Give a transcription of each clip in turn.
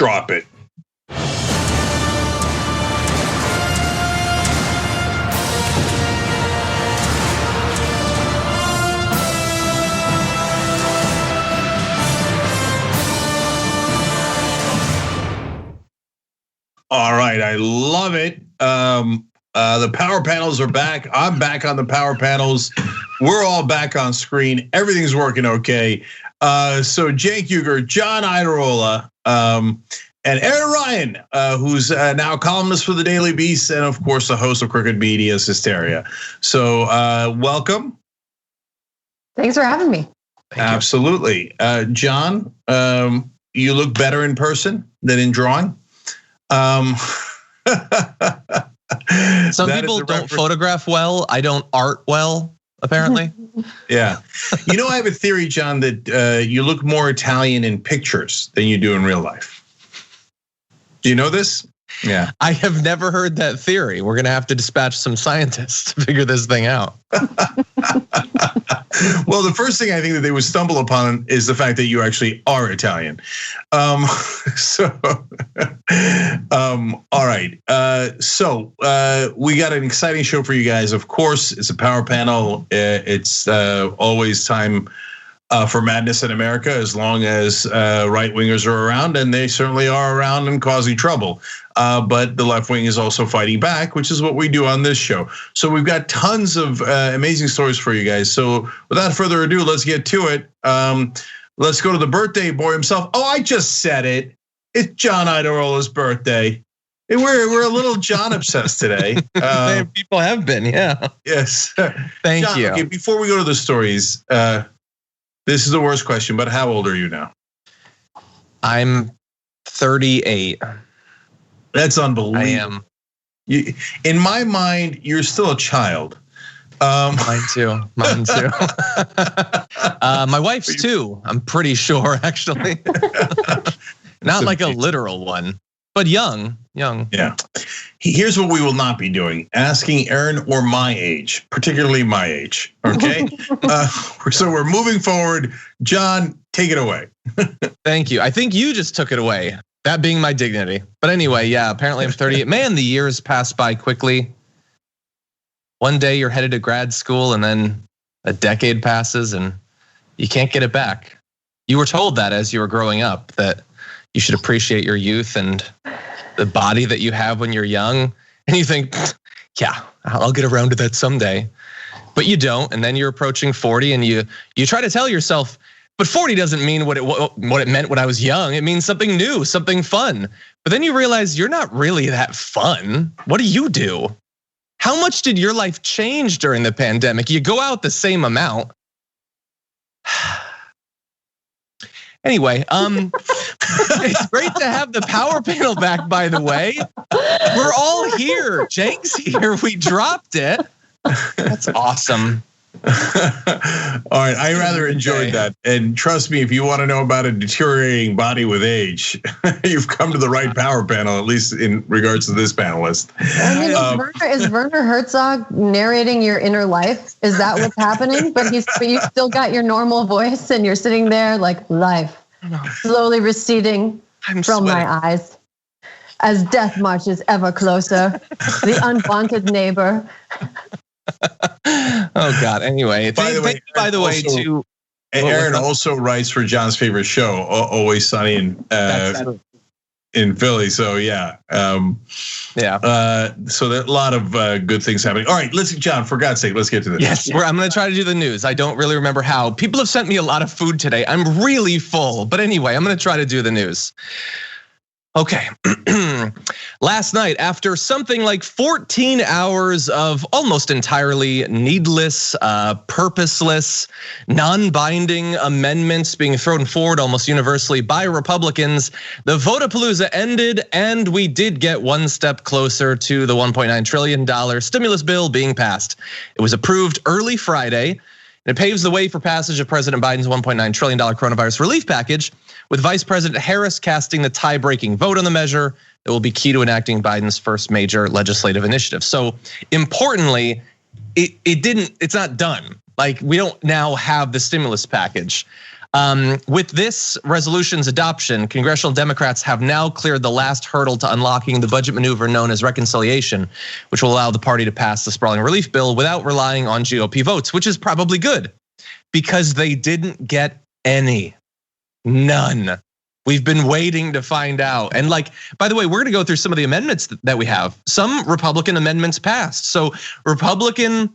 Drop it. All right, I love it. The power panels are back. I'm back on the power panels. We're all back on screen. Everything's working okay. So Cenk Uygur, John Iadarola, and Erin Ryan, who's now a columnist for the Daily Beast, and of course the host of Crooked Media's Hysteria. So welcome. Thanks for having me. Absolutely, John. You look better in person than in drawing. Some people don't photograph well. I don't art well, apparently. Yeah. You know, I have a theory, John, that you look more Italian in pictures than you do in real life. Do you know this? Yeah. I have never heard that theory. We're going to have to dispatch some scientists to figure this thing out. Well, the first thing I think that they would stumble upon is the fact that you actually are Italian. All right. So we got an exciting show for you guys. Of course, it's a power panel. It's always time for madness in America, as long as right wingers are around, and they certainly are around and causing trouble. But the left wing is also fighting back, which is what we do on this show. So we've got tons of amazing stories for you guys. So without further ado, let's get to it. Let's go to the birthday boy himself. Oh, I just said it. It's John Iadarola's birthday. We're a little John obsessed today. People have been, yeah. Yes. Thank John, you. Okay, before we go to the stories, this is the worst question, but how old are you now? I'm 38. That's unbelievable. I am. In my mind, you're still a child. Mine too. My wife's too. I'm pretty sure, actually. Not like a literal one, but young. Yeah. Here's what we will not be doing: asking Erin or my age, particularly my age. Okay. So we're moving forward. John, take it away. Thank you. I think you just took it away. That being my dignity. But anyway, yeah, apparently I'm 38. Man, the years pass by quickly. One day you're headed to grad school and then a decade passes and you can't get it back. You were told that as you were growing up, that you should appreciate your youth and the body that you have when you're young. And you think, yeah, I'll get around to that someday. But you don't, and then you're approaching 40 and you try to tell yourself, but 40 doesn't mean what it meant when I was young. It means something new, something fun. But then you realize you're not really that fun. What do you do? How much did your life change during the pandemic? You go out the same amount. Anyway, it's great to have the power panel back, by the way. We're all here. Cenk's here. We dropped it. That's awesome. All right, I rather enjoyed that. And trust me, if you want to know about a deteriorating body with age, you've come to the right power panel, at least in regards to this panelist. I mean, is Werner Herzog narrating your inner life? Is that what's happening? But you still got your normal voice and you're sitting there like life slowly receding from my eyes as death marches ever closer, the unwanted neighbor. Oh God. Anyway, by the way, Erin also writes for John's favorite show, Always Sunny in Philly. So yeah. So there are a lot of good things happening. All right, John, for God's sake, let's get to this. Yes, I'm going to try to do the news. I don't really remember how. People have sent me a lot of food today. I'm really full, but anyway, I'm going to try to do the news. Okay, last night, after something like 14 hours of almost entirely needless, purposeless, non-binding amendments being thrown forward almost universally by Republicans, the Votapalooza ended and we did get one step closer to the $1.9 trillion stimulus bill being passed. It was approved early Friday. And it paves the way for passage of President Biden's $1.9 trillion coronavirus relief package, with Vice President Harris casting the tie-breaking vote on the measure that will be key to enacting Biden's first major legislative initiative. So importantly, it's not done. Like, we don't now have the stimulus package. With this resolution's adoption, congressional Democrats have now cleared the last hurdle to unlocking the budget maneuver known as reconciliation, which will allow the party to pass the sprawling relief bill without relying on GOP votes, which is probably good because they didn't get any. None. We've been waiting to find out. And by the way, we're gonna go through some of the amendments that we have. Some Republican amendments passed. So Republican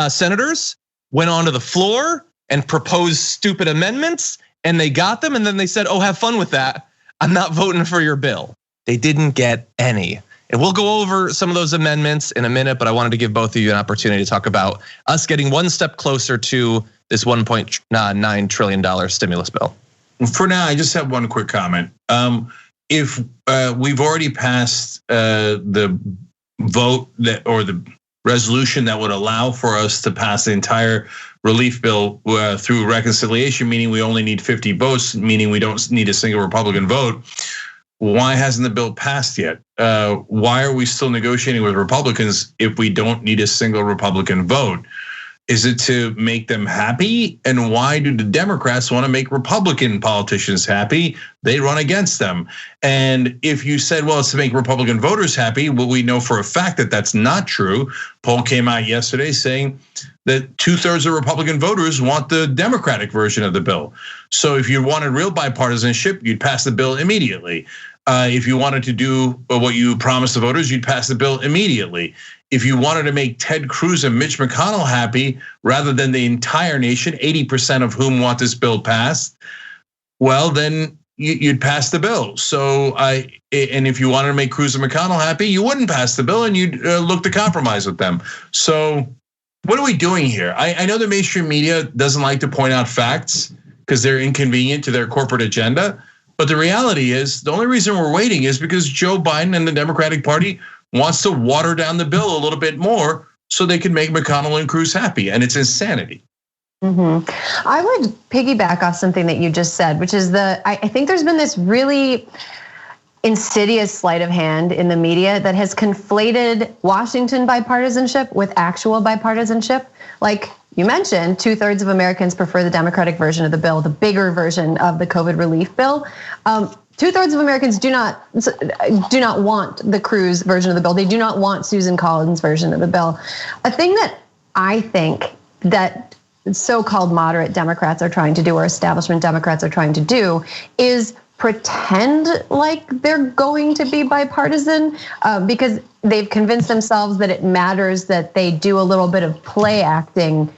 senators went onto the floor and proposed stupid amendments, and they got them, and then they said, oh, have fun with that. I'm not voting for your bill. They didn't get any. And we'll go over some of those amendments in a minute, but I wanted to give both of you an opportunity to talk about us getting one step closer to this $1.9 trillion stimulus bill. For now, I just have one quick comment. If we've already passed the vote or the resolution that would allow for us to pass the entire relief bill through reconciliation, meaning we only need 50 votes, meaning we don't need a single Republican vote. Why hasn't the bill passed yet? Why are we still negotiating with Republicans if we don't need a single Republican vote? Is it to make them happy? And why do the Democrats want to make Republican politicians happy? They run against them. And if you said, well, it's to make Republican voters happy, well, we know for a fact that that's not true. Poll came out yesterday saying that 2/3 of Republican voters want the Democratic version of the bill. So if you wanted real bipartisanship, you'd pass the bill immediately. If you wanted to do what you promised the voters, you'd pass the bill immediately. If you wanted to make Ted Cruz and Mitch McConnell happy rather than the entire nation, 80% of whom want this bill passed, well, then you'd pass the bill. And if you wanted to make Cruz and McConnell happy, you wouldn't pass the bill and you'd look to compromise with them. So what are we doing here? I know the mainstream media doesn't like to point out facts because they're inconvenient to their corporate agenda. But the reality is the only reason we're waiting is because Joe Biden and the Democratic Party wants to water down the bill a little bit more so they can make McConnell and Cruz happy, and it's insanity. I would piggyback off something that you just said, which is I think there's been this really insidious sleight of hand in the media that has conflated Washington bipartisanship with actual bipartisanship. Like you mentioned, 2/3 of Americans prefer the Democratic version of the bill, the bigger version of the COVID relief bill. 2/3 of Americans do not want the Cruz version of the bill. They do not want Susan Collins' version of the bill. A thing that I think that so-called moderate Democrats are trying to do, or establishment Democrats are trying to do, is pretend like they're going to be bipartisan because they've convinced themselves that it matters that they do a little bit of play acting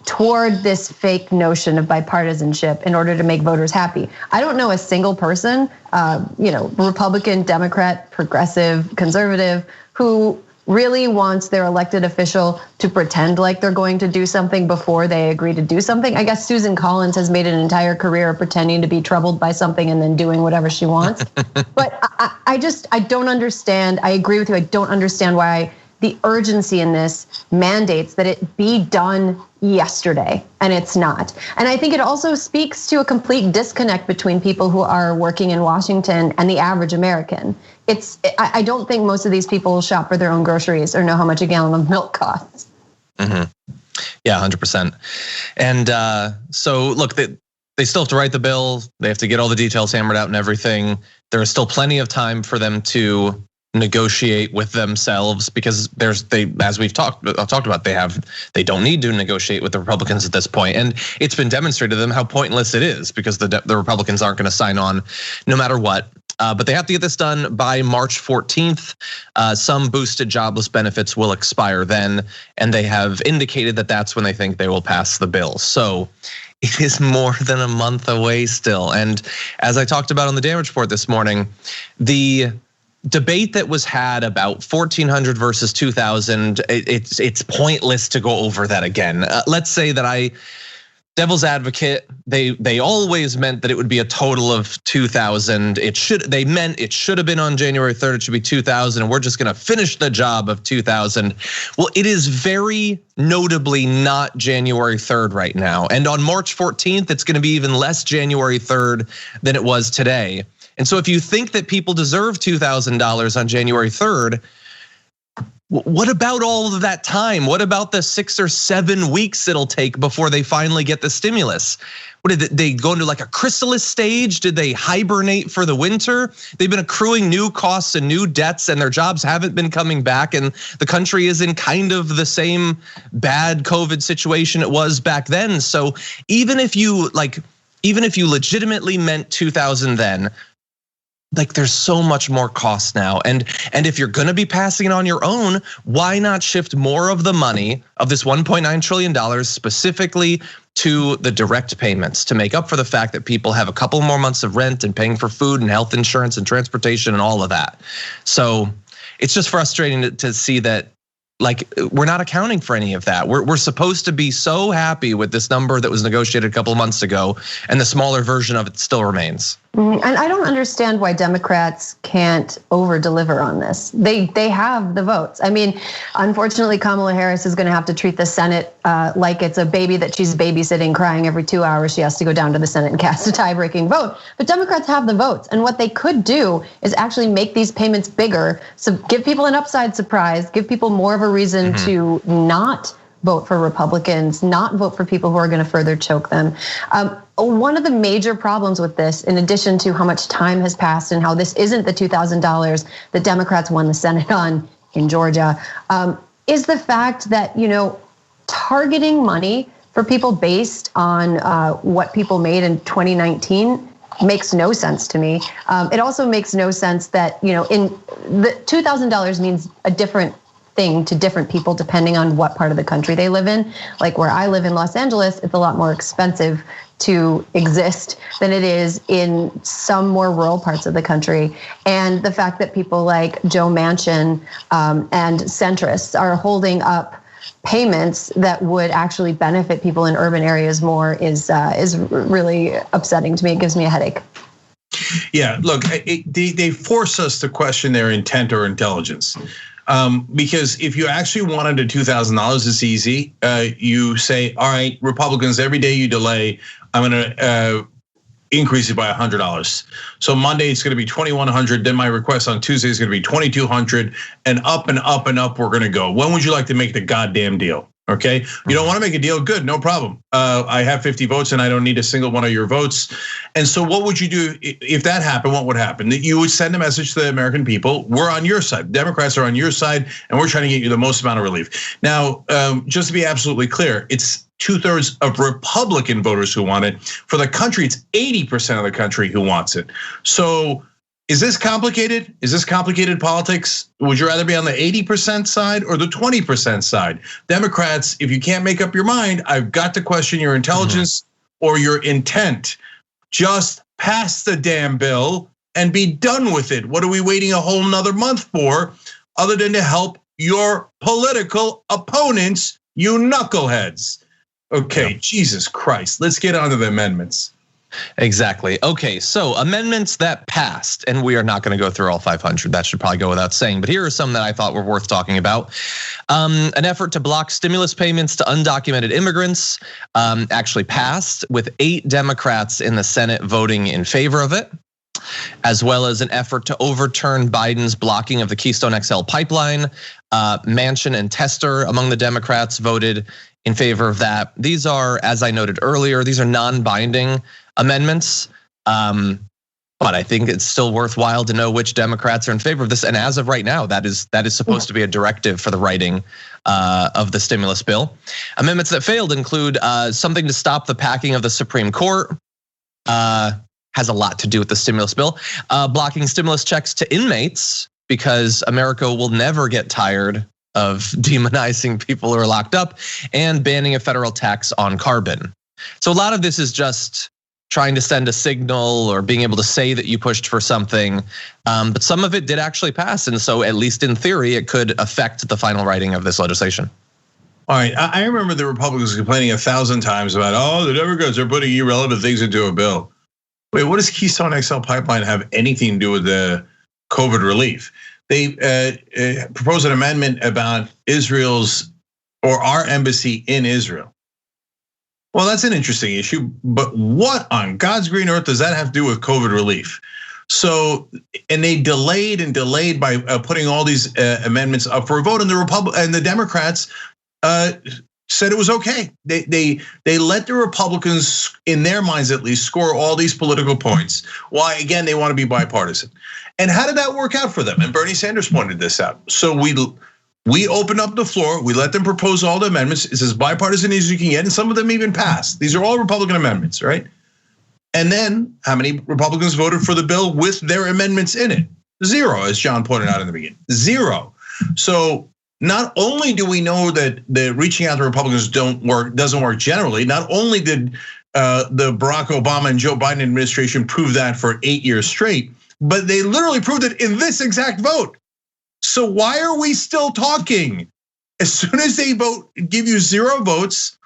toward this fake notion of bipartisanship in order to make voters happy. I don't know a single person, Republican, Democrat, progressive, conservative, who really wants their elected official to pretend like they're going to do something before they agree to do something. I guess Susan Collins has made an entire career of pretending to be troubled by something and then doing whatever she wants. But I don't understand. I agree with you. I don't understand why the urgency in this mandates that it be done yesterday, and it's not. And I think it also speaks to a complete disconnect between people who are working in Washington and the average American. I don't think most of these people shop for their own groceries or know how much a gallon of milk costs. Yeah, 100%. And so look, they still have to write the bill. They have to get all the details hammered out and everything. There is still plenty of time for them to negotiate with themselves because as we've talked about, they don't need to negotiate with the Republicans at this point. And it's been demonstrated to them how pointless it is because the Republicans aren't going to sign on no matter what. But they have to get this done by March 14th. Some boosted jobless benefits will expire then, and they have indicated that that's when they think they will pass the bill. So it is more than a month away still. And as I talked about on the damage report this morning, the debate that was had about 1,400 versus 2,000, it's pointless to go over that again. Let's say that devil's advocate, they always meant that it would be a total of 2,000. It should have been on January 3rd. It should be 2,000, and we're just gonna finish the job of 2,000. Well, it is very notably not January 3rd right now, and on March 14th, it's gonna be even less January 3rd than it was today. And so if you think that people deserve $2,000 on January 3rd, What about all of that time? What about the 6 or 7 weeks it'll take before they finally get the stimulus? What did they go into like a chrysalis stage? Did they hibernate for the winter? They've been accruing new costs and new debts, and their jobs haven't been coming back, and the country is in kind of the same bad COVID situation it was back then. So even if you legitimately meant 2,000 then, like there's so much more cost now. And if you're gonna be passing it on your own, why not shift more of the money of this $1.9 trillion specifically to the direct payments to make up for the fact that people have a couple more months of rent and paying for food and health insurance and transportation and all of that. So it's just frustrating to see that like we're not accounting for any of that. We're supposed to be so happy with this number that was negotiated a couple of months ago, and the smaller version of it still remains. And I don't understand why Democrats can't over-deliver on this. They have the votes. I mean, unfortunately, Kamala Harris is going to have to treat the Senate like it's a baby that she's babysitting, crying every 2 hours. She has to go down to the Senate and cast a tie-breaking vote. But Democrats have the votes, and what they could do is actually make these payments bigger, so give people an upside surprise, give people more of a reason to not vote for Republicans, not vote for people who are going to further choke them. One of the major problems with this, in addition to how much time has passed and how this isn't the $2,000 that Democrats won the Senate on in Georgia, is the fact that, targeting money for people based on what people made in 2019 makes no sense to me. It also makes no sense that, in the $2,000 means a different thing to different people depending on what part of the country they live in. Like where I live in Los Angeles, it's a lot more expensive to exist than it is in some more rural parts of the country. And the fact that people like Joe Manchin and centrists are holding up payments that would actually benefit people in urban areas more is really upsetting to me. It gives me a headache. Yeah, look, they force us to question their intent or intelligence. Because if you actually wanted the $2,000, it's easy. You say, all right, Republicans, every day you delay, I'm gonna increase it by $100. So Monday it's gonna be $2,100. Then my request on Tuesday is gonna be $2,200, and up and up and up we're gonna go. When would you like to make the goddamn deal? Okay, you don't want to make a deal? Good, no problem. I have 50 votes and I don't need a single one of your votes. And so what would you do if that happened? What would happen? That you would send a message to the American people, we're on your side. Democrats are on your side and we're trying to get you the most amount of relief. Now, just to be absolutely clear, it's 2/3 of Republican voters who want it. For the country, it's 80% of the country who wants it. So is this complicated? Is this complicated politics? Would you rather be on the 80% side or the 20% side? Democrats, if you can't make up your mind, I've got to question your intelligence or your intent. Just pass the damn bill and be done with it. What are we waiting a whole nother month for, other than to help your political opponents, you knuckleheads? Okay, Jesus Christ, let's get on to the amendments. Exactly. Okay, so amendments that passed, and we are not going to go through all 500. That should probably go without saying, but here are some that I thought were worth talking about. An effort to block stimulus payments to undocumented immigrants actually passed, with 8 Democrats in the Senate voting in favor of it, as well as an effort to overturn Biden's blocking of the Keystone XL pipeline. Manchin and Tester among the Democrats voted in favor of that. These are, as I noted earlier, these are non-binding amendments, but I think it's still worthwhile to know which Democrats are in favor of this. And as of right now, that is supposed to be a directive for the writing of the stimulus bill. Amendments that failed include something to stop the packing of the Supreme Court. Has a lot to do with the stimulus bill. Blocking stimulus checks to inmates, because America will never get tired of demonizing people who are locked up, and banning a federal tax on carbon. So a lot of this is just trying to send a signal or being able to say that you pushed for something, but some of it did actually pass. And so at least in theory, it could affect the final writing of this legislation. All right, I remember the Republicans complaining 1,000 times about, the Democrats are putting irrelevant things into a bill. Wait, what does Keystone XL pipeline have anything to do with the COVID relief? They proposed an amendment about Israel's or our embassy in Israel. Well, that's an interesting issue, but what on God's green earth does that have to do with COVID relief? So, and they delayed and delayed by putting all these amendments up for a vote, and the Democrats said it was okay. They let the Republicans, in their minds at least, score all these political points. Why? Again, they want to be bipartisan. And how did that work out for them? And Bernie Sanders pointed this out. So we opened up the floor. We let them propose all the amendments. It's as bipartisan as you can get, and some of them even passed. These are all Republican amendments, right? And then how many Republicans voted for the bill with their amendments in it? 0, as John pointed out in the beginning. 0. So not only do we know that the reaching out to Republicans doesn't work generally, not only did the Barack Obama and Joe Biden administration prove that for 8 years straight, but they literally proved it in this exact vote. So why are we still talking? As soon as they give you 0 votes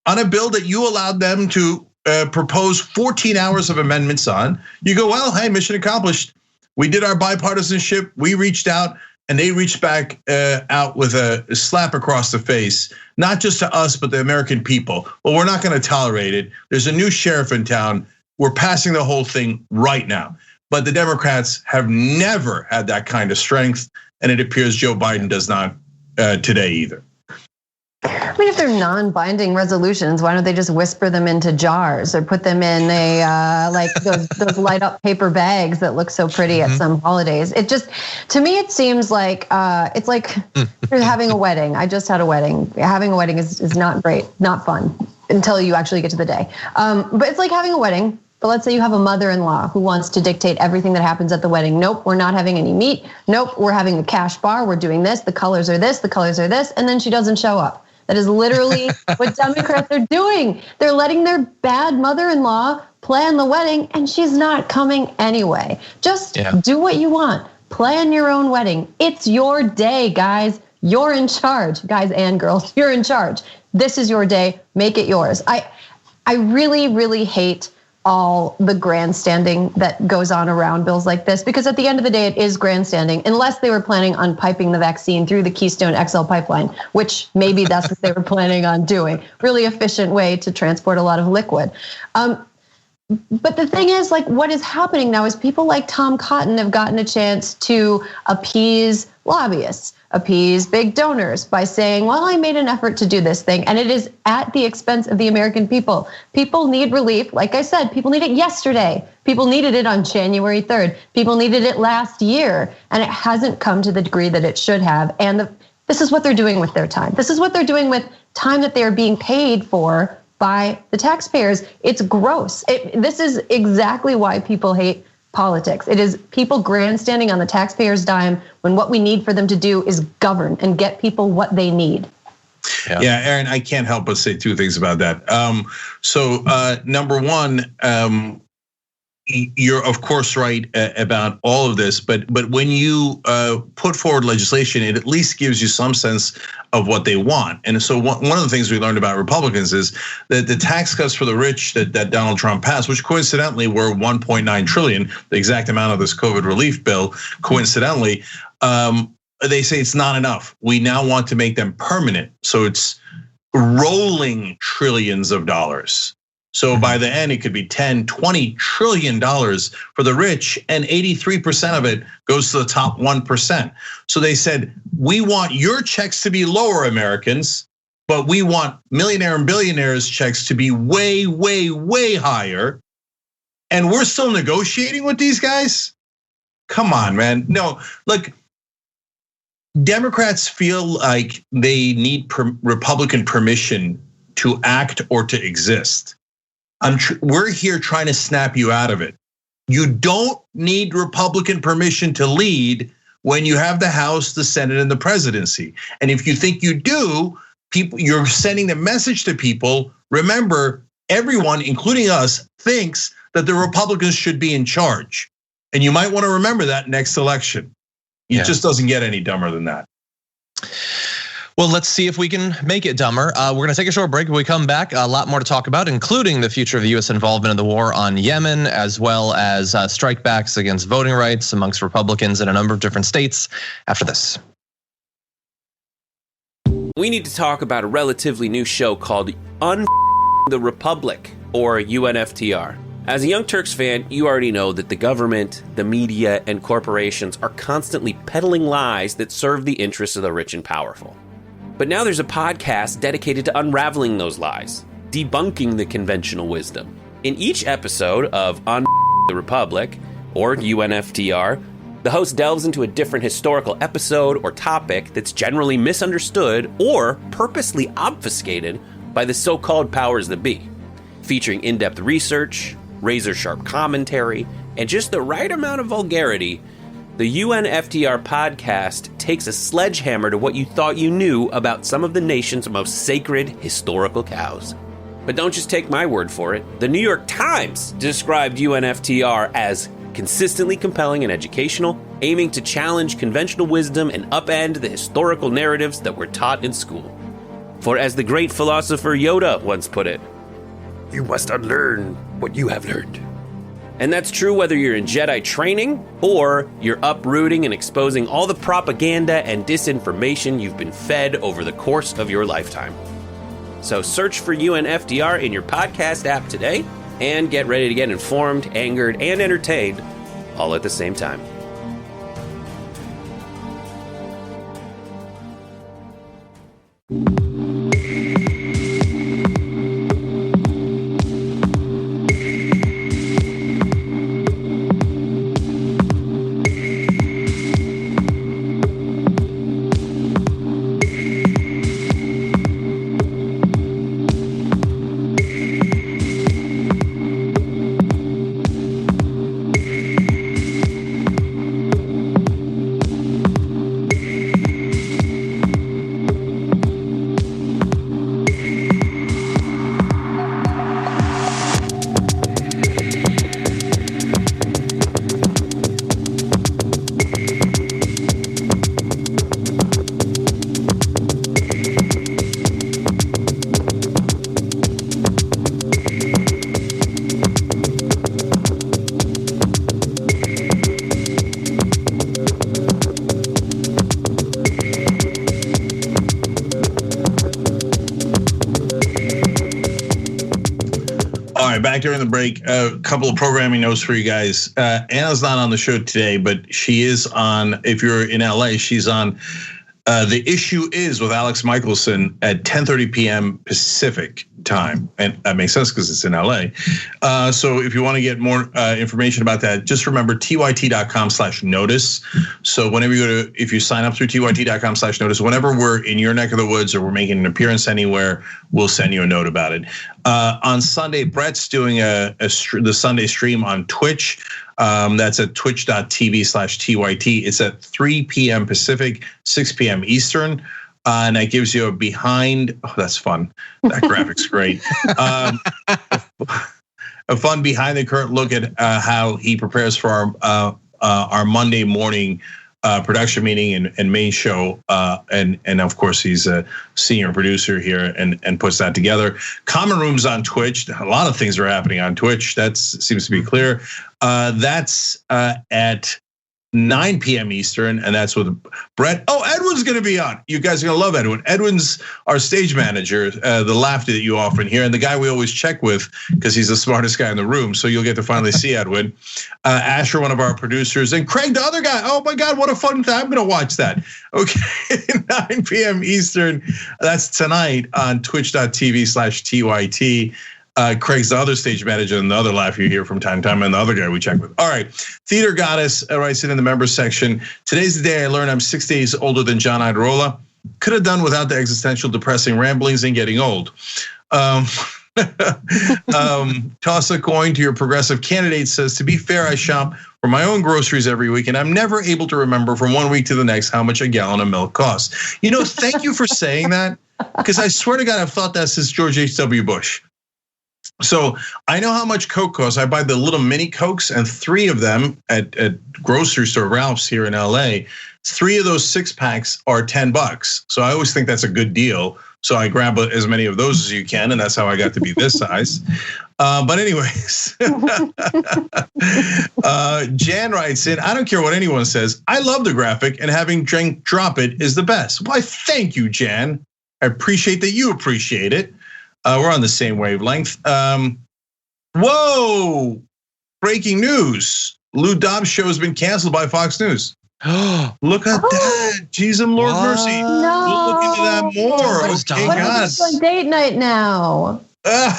on a bill that you allowed them to propose 14 hours of amendments on, you go, well, hey, mission accomplished. We did our bipartisanship. We reached out, and they reached back out with a slap across the face, not just to us, but the American people. Well, we're not going to tolerate it. There's a new sheriff in town. We're passing the whole thing right now. But the Democrats have never had that kind of strength, and it appears Joe Biden does not today either. I mean, if they're non-binding resolutions, why don't they just whisper them into jars or put them in a like those light up paper bags that look so pretty at some holidays? It just, to me, it seems like it's like you're having a wedding. I just had a wedding. Having a wedding is not great, not fun until you actually get to the day. But it's like having a wedding. But let's say you have a mother-in-law who wants to dictate everything that happens at the wedding. Nope, we're not having any meat. Nope, we're having a cash bar. We're doing this. The colors are this. The colors are this. And then she doesn't show up. That is literally what Democrats are doing. They're letting their bad mother-in-law plan the wedding, and she's not coming anyway. Just do what you want. Plan your own wedding. It's your day, guys. You're in charge, guys and girls. You're in charge. This is your day. Make it yours. I really, really hate all the grandstanding that goes on around bills like this, because at the end of the day, it is grandstanding, unless they were planning on piping the vaccine through the Keystone XL pipeline, which maybe that's what they were planning on doing. Really efficient way to transport a lot of liquid. But the thing is, like, what is happening now is people like Tom Cotton have gotten a chance to appease lobbyists, appease big donors by saying, well, I made an effort to do this thing, and it is at the expense of the American people. People need relief. Like I said, people need it yesterday. People needed it on January 3rd. People needed it last year, and it hasn't come to the degree that it should have. And this is what they're doing with their time. This is what they're doing with time that they are being paid for by the taxpayers. It's gross. This is exactly why people hate politics. It is people grandstanding on the taxpayers' dime when what we need for them to do is govern and get people what they need. Yeah, Erin, I can't help but say 2 things about that. So number one, you're of course right about all of this, but when you put forward legislation, it at least gives you some sense of what they want. And so one of the things we learned about Republicans is that the tax cuts for the rich that Donald Trump passed, which coincidentally were 1.9 trillion, the exact amount of this COVID relief bill, coincidentally, they say it's not enough. We now want to make them permanent. So it's rolling trillions of dollars. So by the end, it could be 10, 20 trillion dollars for the rich, and 83% of it goes to the top 1%. So they said, we want your checks to be lower, Americans, but we want millionaire and billionaires' checks to be way, way, way higher. And we're still negotiating with these guys? Come on, man. No, look, Democrats feel like they need Republican permission to act or to exist. We're here trying to snap you out of it. You don't need Republican permission to lead when you have the House, the Senate, and the presidency. And if you think you do, you're sending the message to people. Remember, everyone, including us, thinks that the Republicans should be in charge. And you might want to remember that next election. It just doesn't get any dumber than that. Well, let's see if we can make it dumber. We're going to take a short break. When we come back, a lot more to talk about, including the future of the U.S. involvement in the war on Yemen, as well as strikebacks against voting rights amongst Republicans in a number of different states after this. We need to talk about a relatively new show called the Republic, or UNFTR. As a Young Turks fan, you already know that the government, the media, and corporations are constantly peddling lies that serve the interests of the rich and powerful. But now there's a podcast dedicated to unraveling those lies, debunking the conventional wisdom. In each episode of On the Republic, or UNFTR, the host delves into a different historical episode or topic that's generally misunderstood or purposely obfuscated by the so-called powers that be, featuring in-depth research, razor-sharp commentary, and just the right amount of vulgarity. The UNFTR podcast takes a sledgehammer to what you thought you knew about some of the nation's most sacred historical cows. But don't just take my word for it. The New York Times described UNFTR as consistently compelling and educational, aiming to challenge conventional wisdom and upend the historical narratives that were taught in school. For as the great philosopher Yoda once put it, "You must unlearn what you have learned." And that's true whether you're in Jedi training or you're uprooting and exposing all the propaganda and disinformation you've been fed over the course of your lifetime. So search for UNFTR in your podcast app today and get ready to get informed, angered, and entertained all at the same time. Back during the break, a couple of programming notes for you guys. Anna's not on the show today, but she is on, if you're in LA, she's on The Issue Is with Alex Michelson at 10:30 p.m. Pacific time. And that makes sense because it's in LA. So if you want to get more information about that, just remember tyt.com/notice. So whenever you go to, if you sign up through tyt.com/notice, whenever we're in your neck of the woods or we're making an appearance anywhere, we'll send you a note about it. On Sunday, Brett's doing the Sunday stream on Twitch. That's at twitch.tv/tyt. It's at 3 p.m. Pacific, 6 p.m. Eastern. And that gives you a behind. Oh, that's fun. That graphic's great. A fun behind the curtain look at how he prepares for our Monday morning production meeting and main show. And of course, he's a senior producer here and puts that together. Common Room's on Twitch. A lot of things are happening on Twitch. That seems to be clear. That's at 9 p.m. Eastern, and that's with Brett. Oh, Edwin's gonna be on. You guys are gonna love Edwin. Edwin's our stage manager, the laughter that you often hear, and the guy we always check with because he's the smartest guy in the room. So you'll get to finally see Edwin. Asher, one of our producers, and Craig, the other guy. Oh my God, what a fun time! I'm gonna watch that. Okay, 9 p.m. Eastern. That's tonight on twitch.tv/tyt. Craig's the other stage manager and the other laugh you hear from time to time, and the other guy we check with. All right, Theater Goddess writes it in the members section. Today's the day I learned I'm 6 days older than John Iadarola. Could have done without the existential, depressing ramblings and getting old. Toss a coin to your progressive candidate. Says, to be fair, I shop for my own groceries every week, and I'm never able to remember from one week to the next how much a gallon of milk costs. You know, thank you for saying that, because I swear to God, I've thought that since George H.W. Bush. So I know how much Coke costs. I buy the little mini Cokes, and 3 of them at grocery store Ralph's here in LA. 3 of those 6-packs are $10. So I always think that's a good deal. So I grab as many of those as you can, and that's how I got to be this size. But anyways, Jan writes in, I don't care what anyone says. I love the graphic, and having Cenk drop it is the best. Why, thank you, Jan. I appreciate that you appreciate it. We're on the same wavelength. Whoa! Breaking news. Lou Dobbs' show has been canceled by Fox News. Look at that. Jeez, Lord mercy. No. We'll look into that more. Okay, What God. is on date night now? That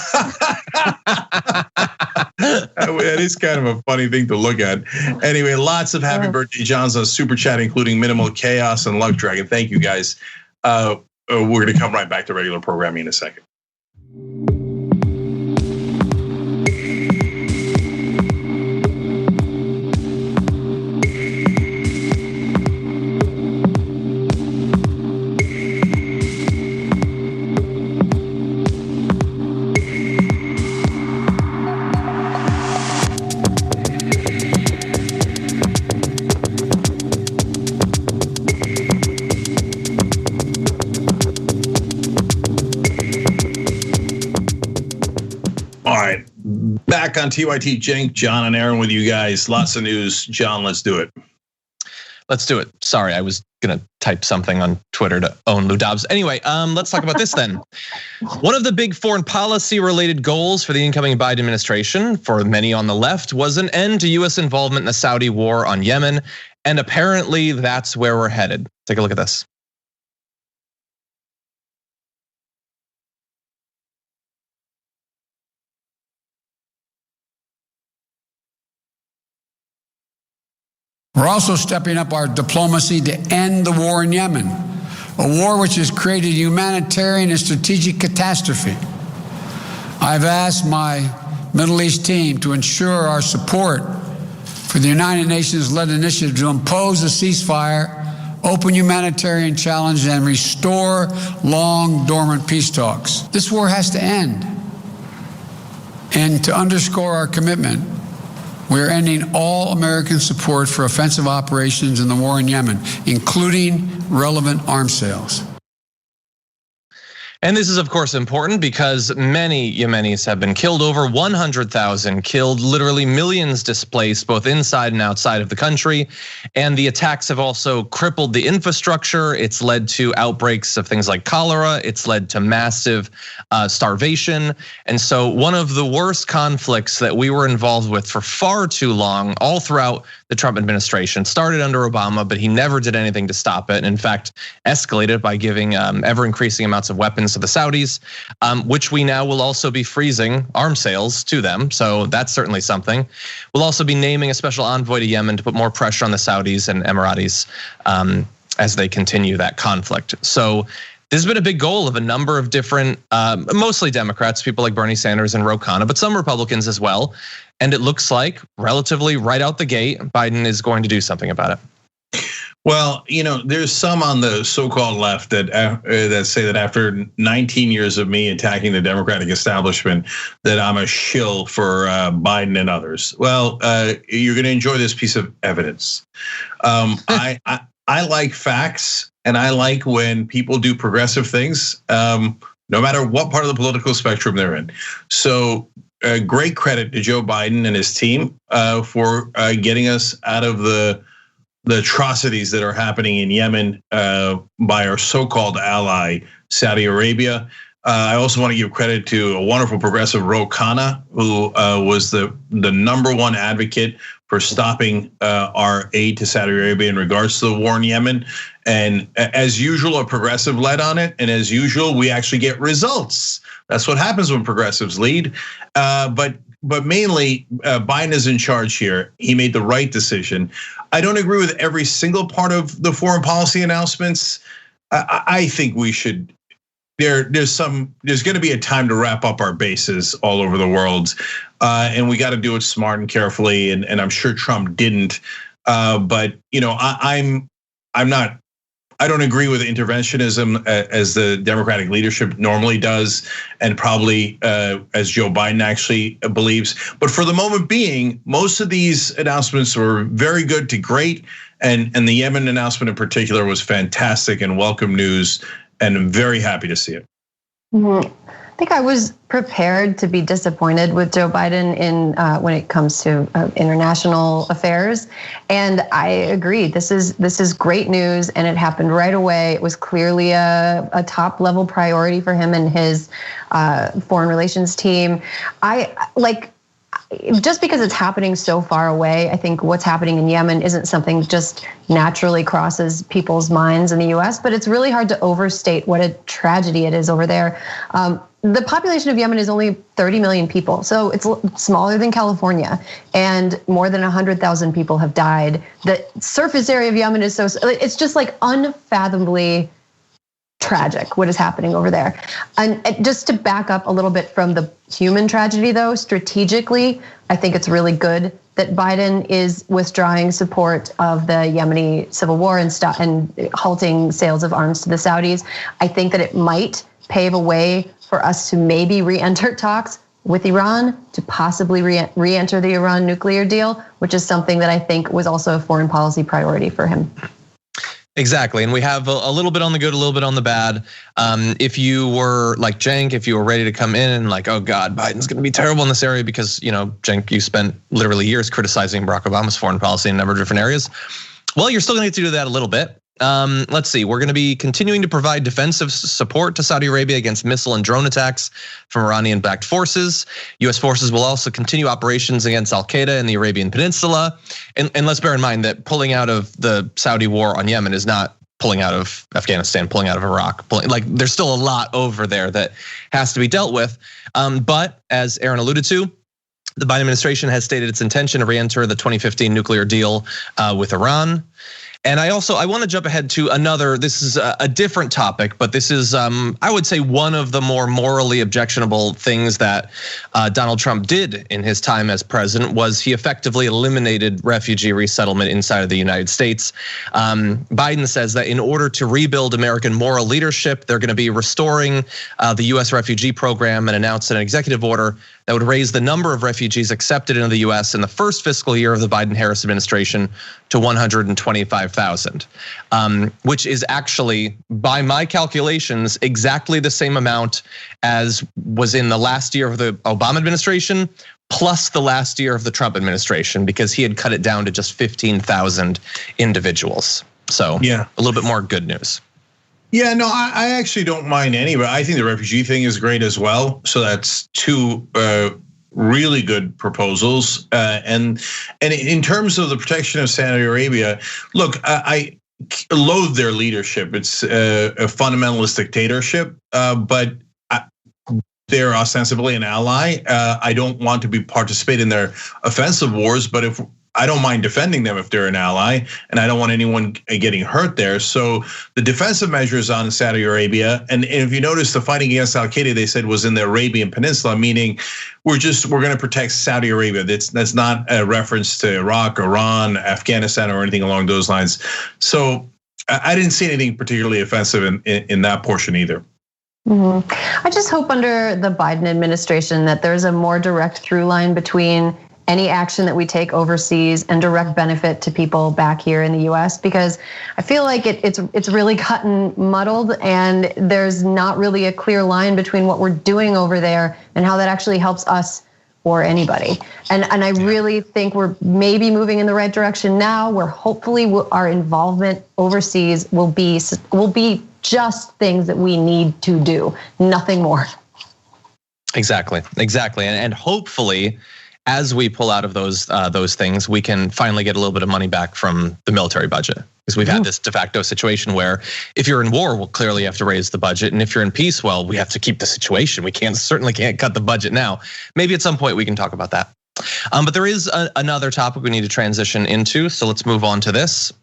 is kind of a funny thing to look at. Anyway, lots of happy birthday Johns on Super Chat, including Minimal Chaos and Luck Dragon. Thank you, guys. We're going to come right back to regular programming in a second. Back on TYT, Cenk, John, and Erin with you guys. Lots of news. John, let's do it. Let's do it. Sorry, I was gonna type something on Twitter to own Lou Dobbs. Anyway, let's talk about this then. One of the big foreign policy related goals for the incoming Biden administration, for many on the left, was an end to US involvement in the Saudi war on Yemen. And apparently that's where we're headed. Take a look at this. We're also stepping up our diplomacy to end the war in Yemen, a war which has created a humanitarian and strategic catastrophe. I've asked my Middle East team to ensure our support for the United Nations-led initiative to impose a ceasefire, open humanitarian challenge, and restore long dormant peace talks. This war has to end. And to underscore our commitment, we are ending all American support for offensive operations in the war in Yemen, including relevant arms sales. And this is, of course, important because many Yemenis have been killed, over 100,000 killed, literally millions displaced, both inside and outside of the country. And the attacks have also crippled the infrastructure. It's led to outbreaks of things like cholera. It's led to massive starvation. And so one of the worst conflicts that we were involved with for far too long, all throughout the Trump administration, started under Obama, but he never did anything to stop it. And in fact, escalated by giving ever increasing amounts of weapons to the Saudis, which we now will also be freezing arms sales to them. So that's certainly something. We'll also be naming a special envoy to Yemen to put more pressure on the Saudis and Emiratis as they continue that conflict. So this has been a big goal of a number of different, mostly Democrats, people like Bernie Sanders and Ro Khanna, but some Republicans as well. And it looks like relatively right out the gate, Biden is going to do something about it. Well, there's some on the so-called left that say that after 19 years of me attacking the Democratic establishment, that I'm a shill for Biden and others. Well, you're going to enjoy this piece of evidence. I like facts, and I like when people do progressive things, no matter what part of the political spectrum they're in. So great credit to Joe Biden and his team for getting us out of the atrocities that are happening in Yemen by our so-called ally, Saudi Arabia. I also want to give credit to a wonderful progressive, Ro Khanna, who was the #1 advocate for stopping our aid to Saudi Arabia in regards to the war in Yemen. And as usual, a progressive led on it. And as usual, we actually get results. That's what happens when progressives lead. But mainly, Biden is in charge here. He made the right decision. I don't agree with every single part of the foreign policy announcements. I think we should. There's going to be a time to wrap up our bases all over the world, and we got to do it smart and carefully. And I'm sure Trump didn't. But I'm not. I don't agree with interventionism as the Democratic leadership normally does, and probably as Joe Biden actually believes. But for the moment being, most of these announcements were very good to great, and the Yemen announcement in particular was fantastic and welcome news, and I'm very happy to see it. I think I was prepared to be disappointed with Joe Biden in when it comes to international affairs, and I agree. This is great news, and it happened right away. It was clearly a top level priority for him and his foreign relations team. just because it's happening so far away, I think what's happening in Yemen isn't something that just naturally crosses people's minds in the US, but it's really hard to overstate what a tragedy it is over there. The population of Yemen is only 30 million people, so it's smaller than California, and more than 100,000 people have died. The surface area of Yemen is it's just like unfathomably tragic what is happening over there. And just to back up a little bit from the human tragedy though, strategically, I think it's really good that Biden is withdrawing support of the Yemeni civil war and halting sales of arms to the Saudis. I think that it might pave a way for us to maybe re-enter talks with Iran, to possibly re-enter the Iran nuclear deal, which is something that I think was also a foreign policy priority for him. Exactly, and we have a little bit on the good, a little bit on the bad. If you were like Cenk, if you were ready to come in and like, oh God, Biden's gonna be terrible in this area because, Cenk, you spent literally years criticizing Barack Obama's foreign policy in a number of different areas. Well, you're still gonna get to do that a little bit. Let's see, we're gonna be continuing to provide defensive support to Saudi Arabia against missile and drone attacks from Iranian-backed forces. US forces will also continue operations against Al-Qaeda in the Arabian Peninsula. And let's bear in mind that pulling out of the Saudi war on Yemen is not pulling out of Afghanistan, pulling out of Iraq. There's still a lot over there that has to be dealt with. But as Erin alluded to, the Biden administration has stated its intention to re-enter the 2015 nuclear deal with Iran. And I want to jump ahead to another, this is a different topic, but this is, I would say, one of the more morally objectionable things that Donald Trump did in his time as president was he effectively eliminated refugee resettlement inside of the United States. Biden says that in order to rebuild American moral leadership, they're going to be restoring the US refugee program and announced an executive order that would raise the number of refugees accepted into the US in the first fiscal year of the Biden-Harris administration to 125,000, which is actually, by my calculations, exactly the same amount as was in the last year of the Obama administration, plus the last year of the Trump administration, because he had cut it down to just 15,000 individuals. So yeah, a little bit more good news. Yeah, no, I actually don't mind any, but I think the refugee thing is great as well. So that's two really good proposals. And in terms of the protection of Saudi Arabia, look, I loathe their leadership. It's a fundamentalist dictatorship, but they're ostensibly an ally. I don't want to participate in their offensive wars, but I don't mind defending them if they're an ally, and I don't want anyone getting hurt there. So the defensive measures on Saudi Arabia, and if you notice, the fighting against Al-Qaeda, they said, was in the Arabian Peninsula, meaning we're going to protect Saudi Arabia. That's not a reference to Iraq, Iran, Afghanistan, or anything along those lines. So I didn't see anything particularly offensive in that portion either. I just hope under the Biden administration that there's a more direct through line between any action that we take overseas and direct benefit to people back here in the US, because I feel like it's really gotten muddled and there's not really a clear line between what we're doing over there and how that actually helps us or anybody. And I really think we're maybe moving in the right direction now, where hopefully our involvement overseas will be just things that we need to do, nothing more. Exactly. And hopefully, as we pull out of those things, we can finally get a little bit of money back from the military budget. Because we've had this de facto situation where if you're in war, we'll clearly have to raise the budget. And if you're in peace, well, we have to keep the situation. We certainly can't cut the budget now. Maybe at some point we can talk about that. But there is another topic we need to transition into. So let's move on to this.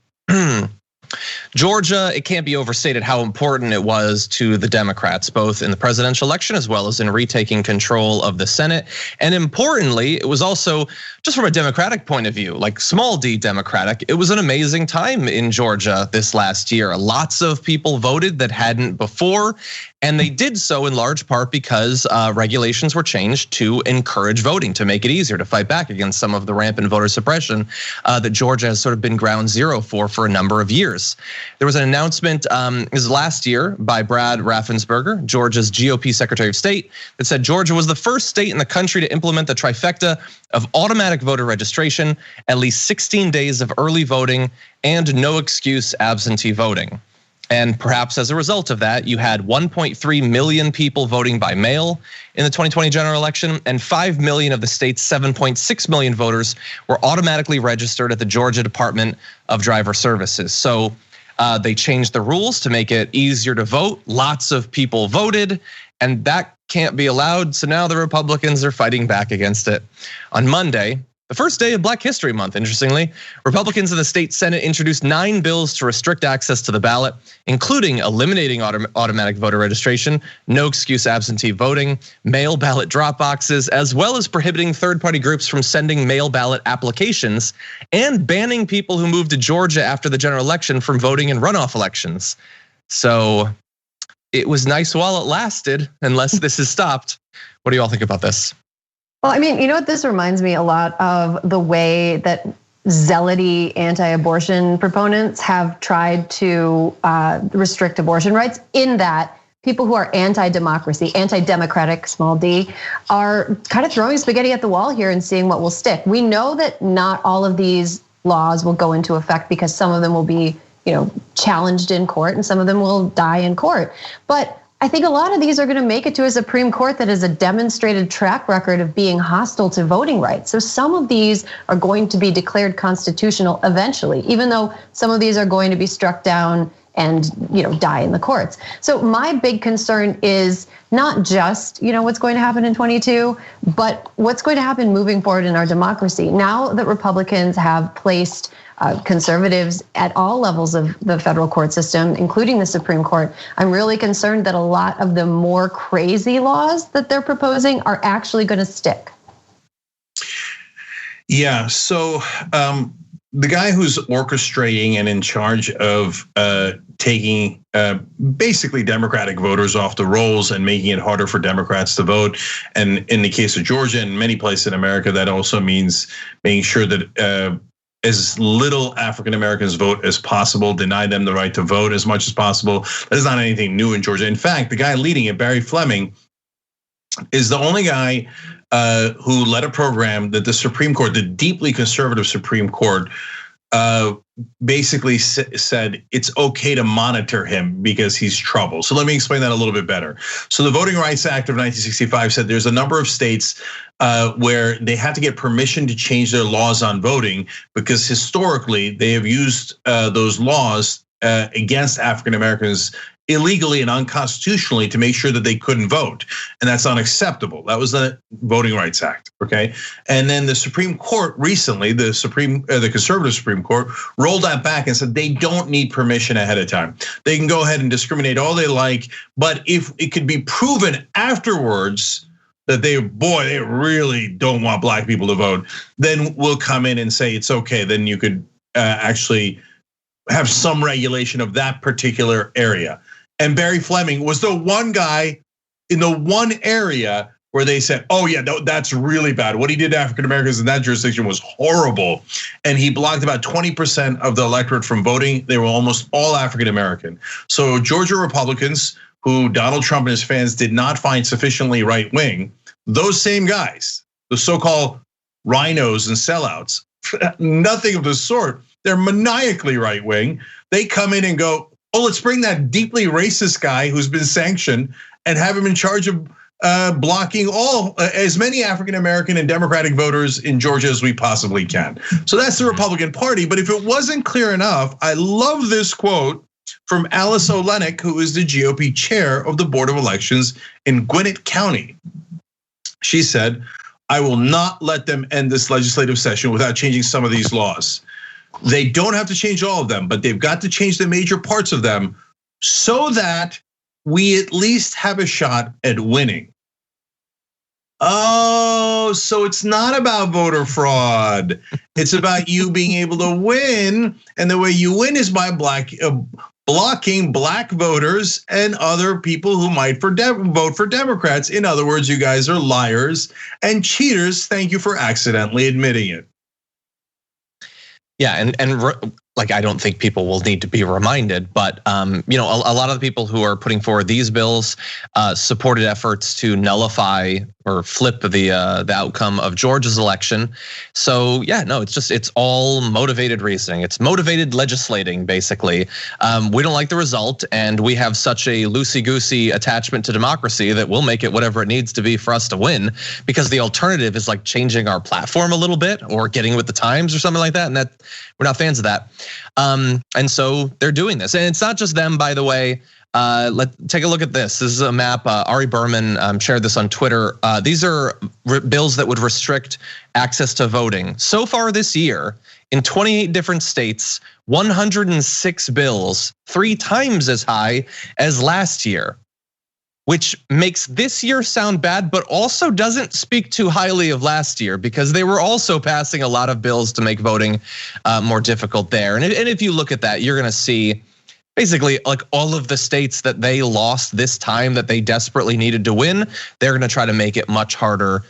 Georgia, it can't be overstated how important it was to the Democrats, both in the presidential election as well as in retaking control of the Senate. And importantly, it was also, just from a Democratic point of view, like small d Democratic, it was an amazing time in Georgia this last year. Lots of people voted that hadn't before. And they did so in large part because regulations were changed to encourage voting, to make it easier to fight back against some of the rampant voter suppression that Georgia has sort of been ground zero for a number of years. There was an announcement this last year by Brad Raffensperger, Georgia's GOP Secretary of State, that said Georgia was the first state in the country to implement the trifecta of automatic voter registration, at least 16 days of early voting, and no excuse absentee voting. And perhaps as a result of that, you had 1.3 million people voting by mail in the 2020 general election, and 5 million of the state's 7.6 million voters were automatically registered at the Georgia Department of Driver Services. So they changed the rules to make it easier to vote. Lots of people voted, and that can't be allowed. So now the Republicans are fighting back against it. On Monday, the first day of Black History Month, interestingly, Republicans in the state Senate introduced 9 bills to restrict access to the ballot, including eliminating automatic voter registration, no excuse absentee voting, mail ballot drop boxes, as well as prohibiting third-party groups from sending mail ballot applications, and banning people who moved to Georgia after the general election from voting in runoff elections. So it was nice while it lasted, unless this is stopped. What do you all think about this? Well, I mean, you know what this reminds me a lot of the way that zealoty anti-abortion proponents have tried to restrict abortion rights, in that people who are anti-democracy, anti-democratic, small d, are kind of throwing spaghetti at the wall here and seeing what will stick. We know that not all of these laws will go into effect because some of them will be, challenged in court and some of them will die in court. But I think a lot of these are going to make it to a Supreme Court that has a demonstrated track record of being hostile to voting rights. So some of these are going to be declared constitutional eventually, even though some of these are going to be struck down and die in the courts. So my big concern is not just what's going to happen in 22, but what's going to happen moving forward in our democracy. Now that Republicans have placed conservatives at all levels of the federal court system, including the Supreme Court, I'm really concerned that a lot of the more crazy laws that they're proposing are actually going to stick. Yeah, so the guy who's orchestrating and in charge of taking basically Democratic voters off the rolls and making it harder for Democrats to vote, and in the case of Georgia and many places in America, that also means making sure that as little African Americans vote as possible, deny them the right to vote as much as possible. That is not anything new in Georgia. In fact, the guy leading it, Barry Fleming, is the only guy who led a program that the Supreme Court, the deeply conservative Supreme Court, basically said it's okay to monitor him because he's trouble. So let me explain that a little bit better. So the Voting Rights Act of 1965 said there's a number of states where they have to get permission to change their laws on voting because historically they have used those laws against African Americans illegally and unconstitutionally to make sure that they couldn't vote, and that's unacceptable. That was the Voting Rights Act, okay? And then the Supreme Court recently, the conservative Supreme Court, rolled that back and said they don't need permission ahead of time. They can go ahead and discriminate all they like, but if it could be proven afterwards that they really don't want black people to vote, then we'll come in and say it's okay. Then you could actually have some regulation of that particular area. And Barry Fleming was the one guy in the one area where they said, oh yeah, that's really bad. What he did to African Americans in that jurisdiction was horrible. And he blocked about 20% of the electorate from voting. They were almost all African American. So Georgia Republicans, who Donald Trump and his fans did not find sufficiently right wing, those same guys, the so-called rhinos and sellouts, nothing of the sort. They're maniacally right wing. They come in and go, oh, let's bring that deeply racist guy who's been sanctioned and have him in charge of blocking as many African American and Democratic voters in Georgia as we possibly can. So that's the Republican Party. But if it wasn't clear enough, I love this quote from Alice Olenek, who is the GOP chair of the Board of Elections in Gwinnett County. She said, I will not let them end this legislative session without changing some of these laws. They don't have to change all of them, but they've got to change the major parts of them so that we at least have a shot at winning. Oh, so it's not about voter fraud. It's about you being able to win. And the way you win is by blocking black voters and other people who might vote for Democrats. In other words, you guys are liars and cheaters. Thank you for accidentally admitting it. Yeah, and like, I don't think people will need to be reminded, but a lot of the people who are putting forward these bills supported efforts to nullify or flip the outcome of Georgia's election. So yeah, no, it's all motivated reasoning. It's motivated legislating, basically. We don't like the result, and we have such a loosey-goosey attachment to democracy that we'll make it whatever it needs to be for us to win, because the alternative is like changing our platform a little bit or getting with the times or something like that, and that we're not fans of that. And so they're doing this, and it's not just them, by the way. Let's take a look at this. This is a map. Ari Berman shared this on Twitter. These are bills that would restrict access to voting. So far this year, in 28 different states, 106 bills, 3 times as high as last year, which makes this year sound bad, but also doesn't speak too highly of last year, because they were also passing a lot of bills to make voting more difficult there. And if you look at that, you're gonna see basically like all of the states that they lost this time that they desperately needed to win, they're gonna try to make it much harder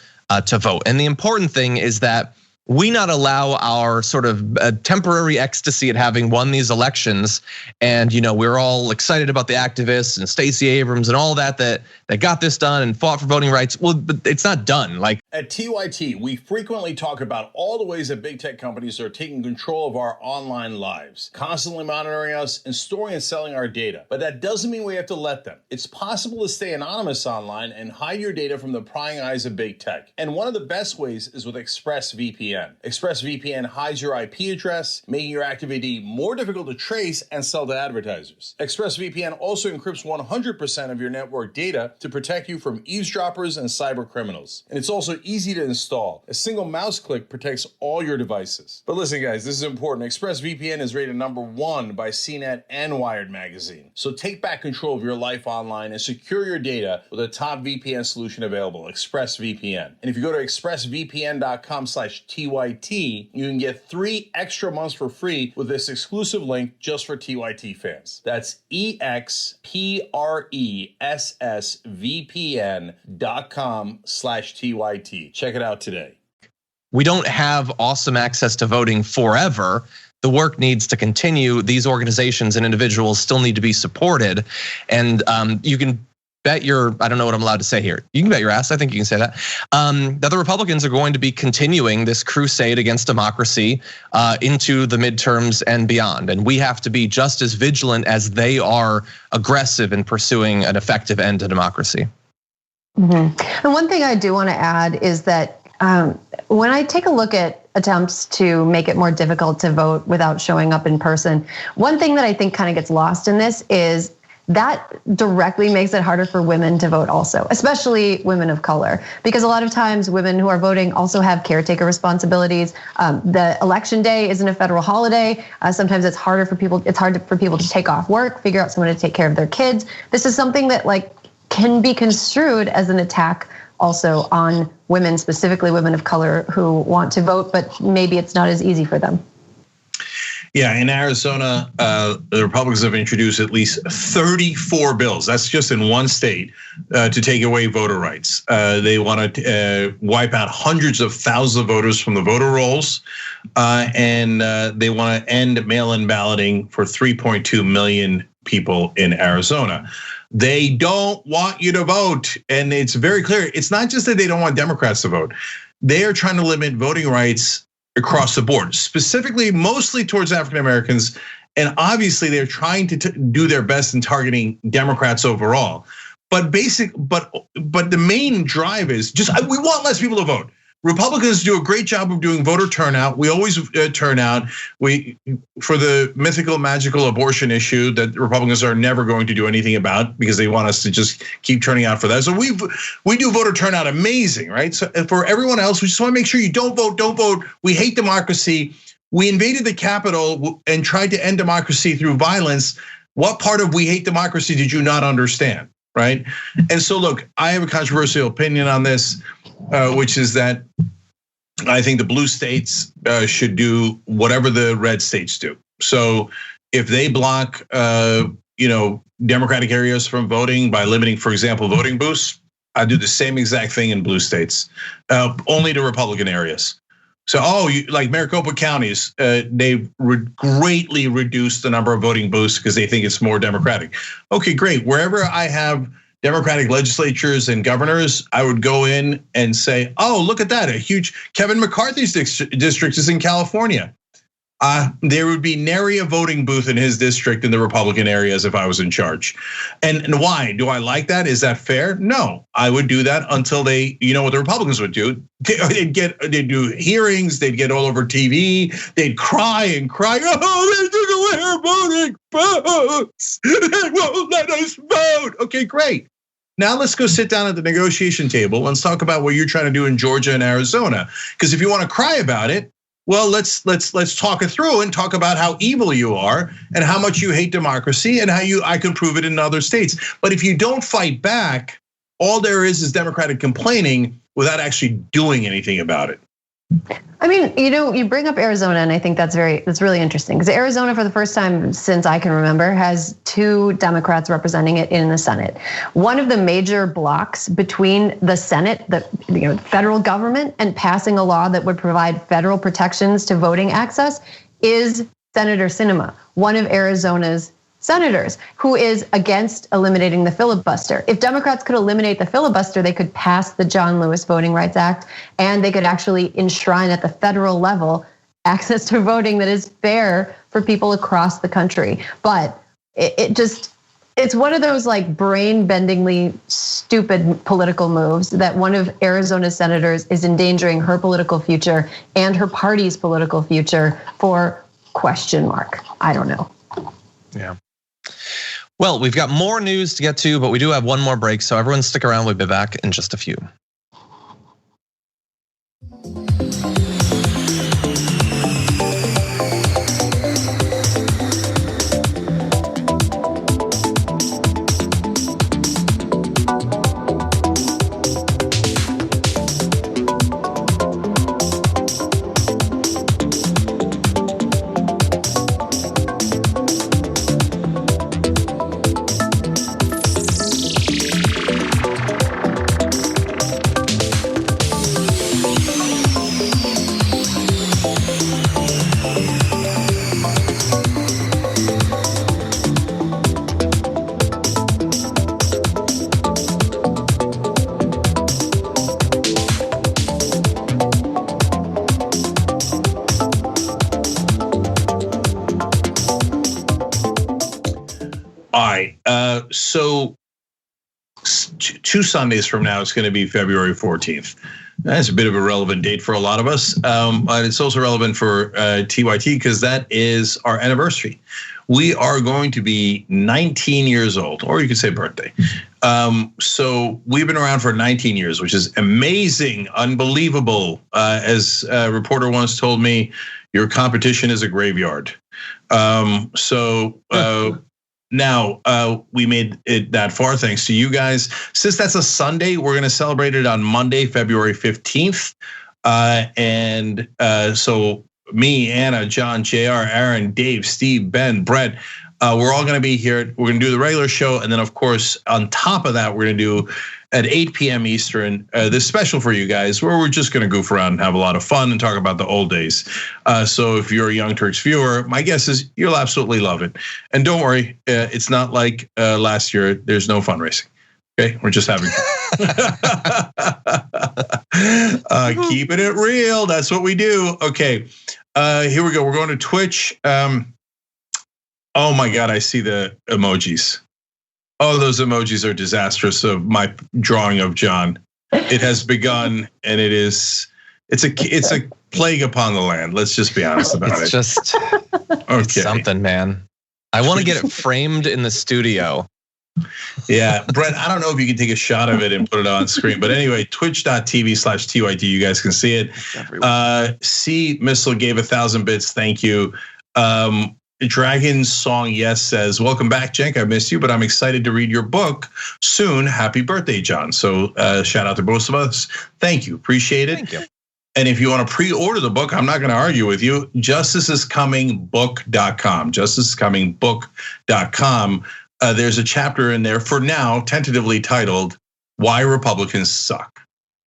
to vote. And the important thing is that we not allow our sort of temporary ecstasy at having won these elections. And we're all excited about the activists and Stacey Abrams and all that got this done and fought for voting rights. Well, but it's not done. Like, at TYT, we frequently talk about all the ways that big tech companies are taking control of our online lives, constantly monitoring us and storing and selling our data. But that doesn't mean we have to let them. It's possible to stay anonymous online and hide your data from the prying eyes of big tech. And one of the best ways is with ExpressVPN. ExpressVPN hides your IP address, making your active ID more difficult to trace and sell to advertisers. ExpressVPN also encrypts 100% of your network data to protect you from eavesdroppers and cyber criminals. And it's also easy to install. A single mouse click protects all your devices. But listen, guys, this is important. ExpressVPN is rated #1 by CNET and Wired magazine. So take back control of your life online and secure your data with a top VPN solution available, ExpressVPN. And if you go to expressvpn.com/TYT, you can get 3 extra months for free with this exclusive link just for TYT fans. That's expressvpn.com/TYT. Check it out today. We don't have awesome access to voting forever. The work needs to continue. These organizations and individuals still need to be supported. And you can bet your, I don't know what I'm allowed to say here. You can bet your ass, I think you can say that, that the Republicans are going to be continuing this crusade against democracy into the midterms and beyond. And we have to be just as vigilant as they are aggressive in pursuing an effective end to democracy. And one thing I do want to add is that when I take a look at attempts to make it more difficult to vote without showing up in person, one thing that I think kind of gets lost in this is that directly makes it harder for women to vote also, especially women of color, because a lot of times women who are voting also have caretaker responsibilities. The election day isn't a federal holiday. Sometimes it's hard for people to take off work, figure out someone to take care of their kids. This is something that can be construed as an attack also on women, specifically women of color who want to vote, but maybe it's not as easy for them. Yeah, in Arizona, the Republicans have introduced at least 34 bills. That's just in one state to take away voter rights. They want to wipe out hundreds of thousands of voters from the voter rolls, and they want to end mail-in balloting for 3.2 million people in Arizona. They don't want you to vote, and it's very clear. It's not just that they don't want Democrats to vote. They are trying to limit voting rights across the board, specifically mostly towards African Americans, and obviously they're trying to do their best in targeting Democrats overall. But the main drive is just we want less people to vote. Republicans do a great job of doing voter turnout. We always turn out. For the mythical, magical abortion issue that Republicans are never going to do anything about because they want us to just keep turning out for that. So we do voter turnout amazing, right? So for everyone else, we just want to make sure you don't vote, don't vote. We hate democracy. We invaded the Capitol and tried to end democracy through violence. What part of we hate democracy did you not understand, right? And so look, I have a controversial opinion on this. Which is that I think the blue states should do whatever the red states do. So if they block, Democratic areas from voting by limiting, for example, voting booths, I do the same exact thing in blue states, only to Republican areas. So, like Maricopa counties, they've greatly reduced the number of voting booths because they think it's more democratic. Okay, great. Wherever I have Democratic legislatures and governors, I would go in and say, oh, look at that. A huge Kevin McCarthy's district is in California. There would be nary a voting booth in his district in the Republican areas if I was in charge. And why? Do I like that? Is that fair? No, I would do that until what the Republicans would do? They'd do hearings, they'd get all over TV, they'd cry and cry, oh, they took away our voting votes. They won't let us vote. Okay, great. Now let's go sit down at the negotiation table. Let's talk about what you're trying to do in Georgia and Arizona. Because if you want to cry about it, well, let's talk it through and talk about how evil you are and how much you hate democracy and how I can prove it in other states. But if you don't fight back, all there is Democratic complaining without actually doing anything about it. I mean, you bring up Arizona, and I think that's really interesting because Arizona, for the first time since I can remember, has 2 Democrats representing it in the Senate. One of the major blocks between the Senate, the federal government, and passing a law that would provide federal protections to voting access is Senator Sinema, one of Arizona's senators, who is against eliminating the filibuster. If Democrats could eliminate the filibuster, they could pass the John Lewis Voting Rights Act, and they could actually enshrine at the federal level access to voting that is fair for people across the country. But it's one of those like brain-bendingly stupid political moves that one of Arizona's senators is endangering her political future and her party's political future for ? I don't know. Yeah. Well, we've got more news to get to, but we do have one more break. So everyone stick around. We'll be back in just a few. So 2 Sundays from now, it's going to be February 14th. That's a bit of a relevant date for a lot of us, but it's also relevant for TYT because that is our anniversary. We are going to be 19 years old, or you could say birthday. So we've been around for 19 years, which is amazing, unbelievable. As a reporter once told me, your competition is a graveyard. Now we made it that far thanks to you guys. Since that's a Sunday, we're going to celebrate it on Monday, February 15th. So me, Anna, John, JR, Aaron, Dave, Steve, Ben, Brett, we're all going to be here. We're going to do the regular show. And then, of course, on top of that, we're going to do at 8 p.m. Eastern, this special for you guys, where we're just going to goof around and have a lot of fun and talk about the old days. So if you're a Young Turks viewer, my guess is you'll absolutely love it. And don't worry, it's not like last year. There's no fundraising. Okay, we're just having fun. Keeping it real. That's what we do. Okay, here we go. We're going to Twitch. Oh my God, I see the emojis. Oh, those emojis are disastrous of my drawing of John. It has begun, and it's a plague upon the land. Let's just be honest about it. It's just it's something, man. I want to get it framed in the studio. Yeah, Brett, I don't know if you can take a shot of it and put it on screen, but anyway, twitch.tv/TYT, you guys can see it. C Missile gave 1,000 bits. Thank you. Dragon's Song Yes says, welcome back, Cenk. I missed you, but I'm excited to read your book soon. Happy birthday, John. So shout out to both of us. Thank you. Appreciate it. Thank you. And if you want to pre-order the book, I'm not going to argue with you. justicescomingbook.com. justicescomingbook.com. There's a chapter in there for now, tentatively titled, Why Republicans Suck.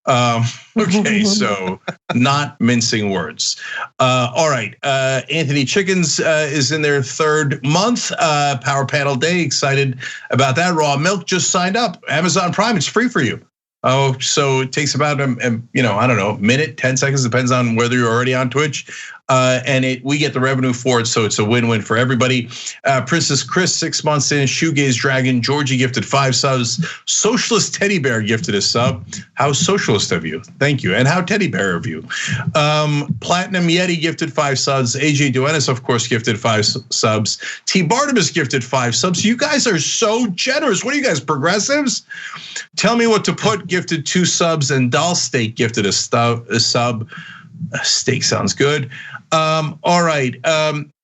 Okay, so not mincing words. All right, Anthony Chickens is in their third month. Power Panel Day, excited about that. Raw Milk just signed up. Amazon Prime, it's free for you. Oh, so it takes about I don't know, minute, 10 seconds, depends on whether you're already on Twitch. And we get the revenue for it, so it's a win-win for everybody. Princess Chris, 6 months in. Shoegaze Dragon, Georgie gifted 5 subs. Socialist Teddy Bear gifted a sub. How socialist of you? Thank you. And how teddy bear of you? Platinum Yeti gifted 5 subs. AJ Duenas, of course, gifted 5 subs. T Barnabas gifted 5 subs. You guys are so generous. What are you guys, progressives? Tell me what to put. Gifted 2 subs, and Doll Steak gifted a sub. Steak sounds good. All right.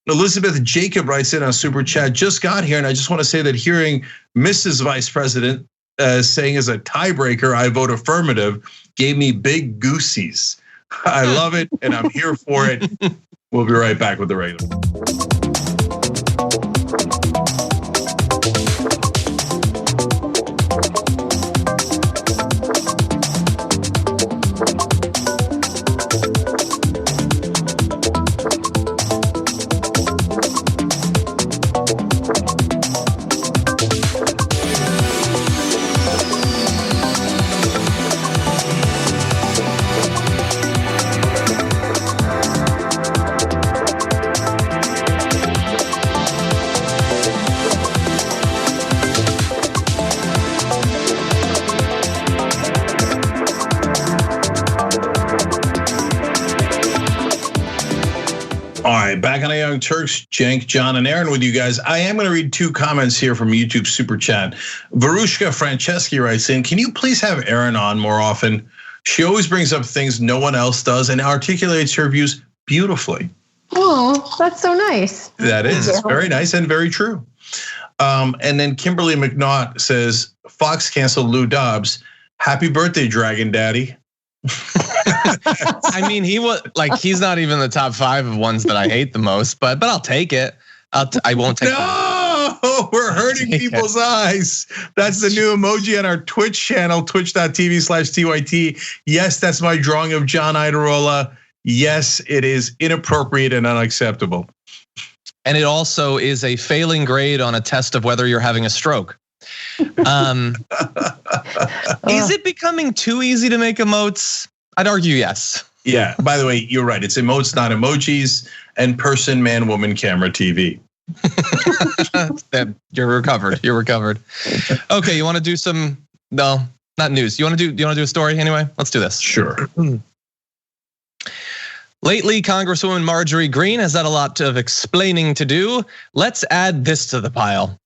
Elizabeth Jacob writes in on Super Chat, just got here, and I just want to say that hearing Mrs. Vice President saying as a tiebreaker, I vote affirmative, gave me big goosies. I love it, and I'm here for it. We'll be right back with the regular. Back on the Young Turks, Cenk, John, and Erin with you guys. I am going to read 2 comments here from YouTube Super Chat. Varushka Franceschi writes in, can you please have Erin on more often? She always brings up things no one else does and articulates her views beautifully. Oh, that's so nice. That is, it's very nice and very true. And then Kimberly McNaught says, Fox canceled Lou Dobbs. Happy birthday, Dragon Daddy. I mean, he's not even the top 5 of ones that I hate the most, but I'll take it. I won't take it. No, we're hurting people's eyes. That's the new emoji on our Twitch channel, twitch.tv/TYT. Yes, that's my drawing of John Iadarola. Yes, it is inappropriate and unacceptable. And it also is a failing grade on a test of whether you're having a stroke. Is it becoming too easy to make emotes? I'd argue yes. Yeah, by the way, you're right. It's emotes, not emojis, and person, man, woman, camera, TV. You're recovered. You're recovered. Okay, you want to do some? No, not news. Do you want to do a story anyway? Let's do this. Sure. Lately, Congresswoman Marjorie Greene has had a lot of explaining to do. Let's add this to the pile.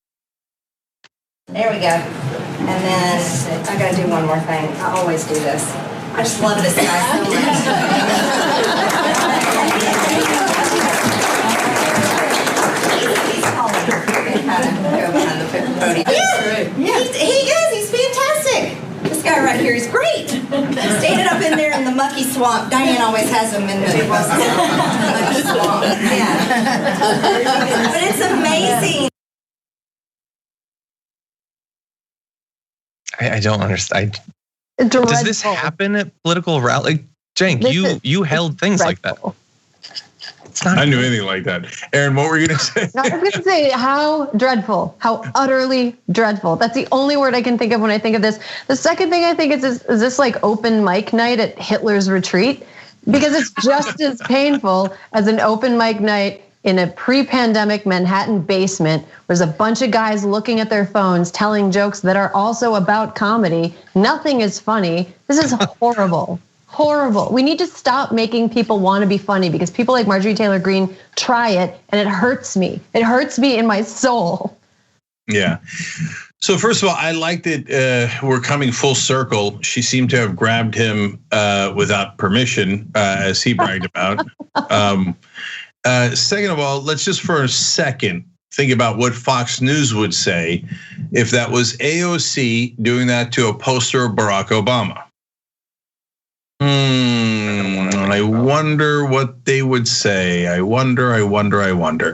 There we go. And then I gotta do one more thing. I always do this. I just love this guy so much. He's calling. Kind of go behind the podium. Yeah, he is. He's fantastic. This guy right here is great. Standing up in there in the mucky swamp. Diane always has him in the mucky swamp. Yeah. But it's amazing. I don't understand. Does this happen at political rally? Cenk, you held things like that. It's not. I knew anything like that. Erin, what were you going to say? I was going to say how dreadful, how utterly dreadful. That's the only word I can think of when I think of this. The second thing I think is this like open mic night at Hitler's retreat? Because it's just as painful as an open mic night in a pre-pandemic Manhattan basement. There's a bunch of guys looking at their phones, telling jokes that are also about comedy. Nothing is funny. This is horrible, horrible. We need to stop making people want to be funny because people like Marjorie Taylor Greene try it and it hurts me. It hurts me in my soul. Yeah. So first of all, I like that we're coming full circle. She seemed to have grabbed him without permission, as he bragged about. Second of all, let's just for a second think about what Fox News would say if that was AOC doing that to a poster of Barack Obama. I and I wonder what they would say. I wonder.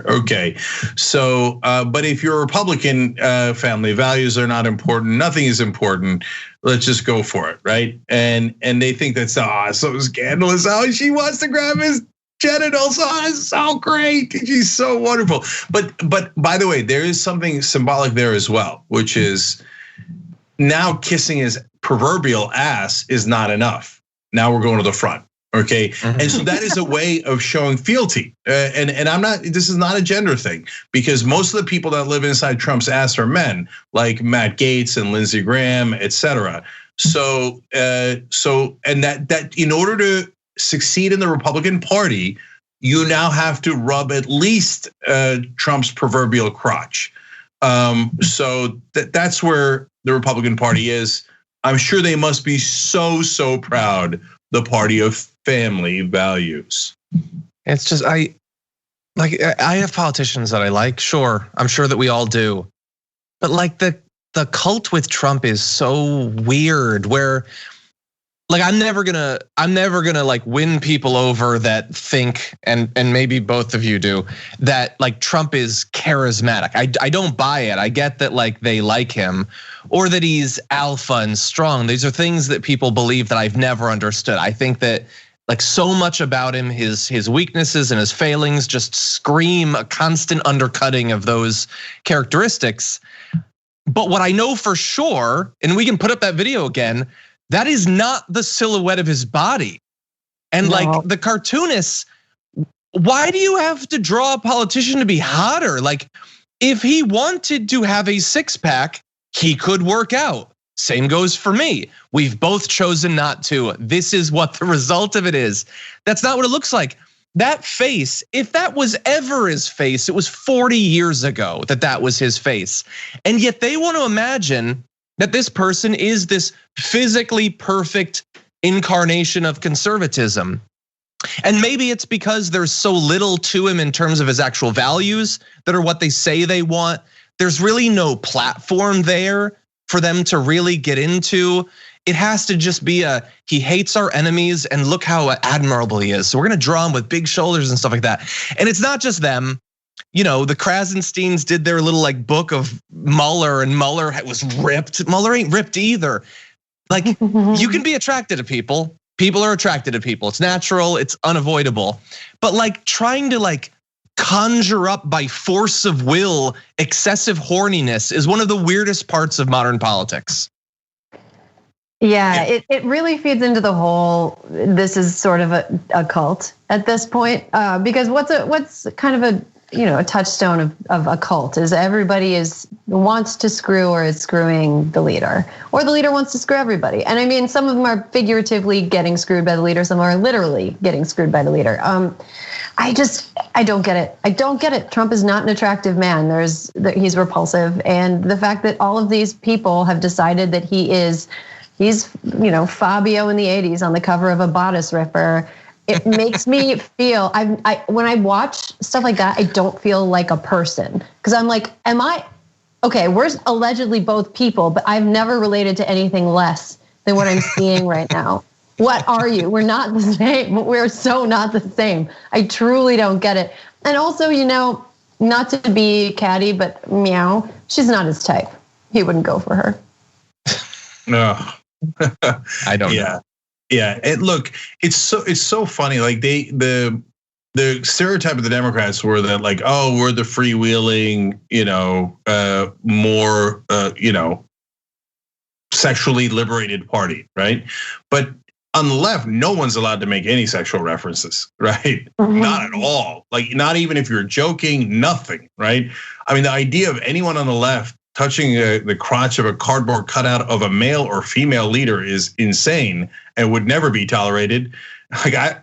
Okay, so but if you're a Republican, family values are not important. Nothing is important. Let's just go for it, right? And they think that's so scandalous. Oh, she wants to grab his genitals. Oh, it's so great. She's so wonderful. But by the way, there is something symbolic there as well, which is now kissing his proverbial ass is not enough. Now we're going to the front. Okay, and so that is a way of showing fealty, and I'm not. This is not a gender thing, because most of the people that live inside Trump's ass are men, like Matt Gaetz and Lindsey Graham, etc. So and that in order to succeed in the Republican Party, you now have to rub at least Trump's proverbial crotch. So that's where the Republican Party is. I'm sure they must be so proud. The party of family values. It's just I have politicians that I like. Sure, I'm sure that we all do, but like the cult with Trump is so weird. Where like I'm never gonna like win people over that think, and maybe both of you do, that like Trump is charismatic. I don't buy it. I get that like they like him, or that he's alpha and strong. These are things that people believe that I've never understood. I think that like so much about him, his weaknesses and his failings just scream a constant undercutting of those characteristics. But what I know for sure, and we can put up that video again, that is not the silhouette of his body. And like the cartoonists, why do you have to draw a politician to be hotter? Like if he wanted to have a six-pack, he could work out. Same goes for me. We've both chosen not to. This is what the result of it is. That's not what it looks like. That face, if that was ever his face, it was 40 years ago that was his face. And yet they want to imagine that this person is this physically perfect incarnation of conservatism. And maybe it's because there's so little to him in terms of his actual values that are what they say they want. There's really no platform there for them to really get into. It has to just be he hates our enemies and look how admirable he is. So we're gonna draw him with big shoulders and stuff like that. And it's not just them. You know, the Krasensteins did their little like book of Mueller, and Mueller was ripped. Mueller ain't ripped either. Like you can be attracted to people. People are attracted to people. It's natural, it's unavoidable. But like trying to like conjure up by force of will excessive horniness is one of the weirdest parts of modern politics. Yeah, it really feeds into the whole, this is sort of a cult at this point. Because what's kind of a touchstone of a cult is everybody wants to screw or is screwing the leader, or the leader wants to screw everybody. And I mean, some of them are figuratively getting screwed by the leader, some are literally getting screwed by the leader. I don't get it. I don't get it. Trump is not an attractive man. He's repulsive, and the fact that all of these people have decided that he's Fabio in the 80s on the cover of a bodice ripper. It makes me feel, when I watch stuff like that, I don't feel like a person. Because I'm like, okay, we're allegedly both people, but I've never related to anything less than what I'm seeing right now. What are you? We're not the same. We're so not the same. I truly don't get it. And also, not to be catty, but meow, she's not his type. He wouldn't go for her. No. I don't know. Yeah, look, it's so funny. Like the stereotype of the Democrats were that like, oh, we're the freewheeling, more, sexually liberated party, right? But on the left, no one's allowed to make any sexual references, right? Mm-hmm. Not at all. Like not even if you're joking, nothing, right? I mean, the idea of anyone on the left touching the crotch of a cardboard cutout of a male or female leader is insane and would never be tolerated. Like I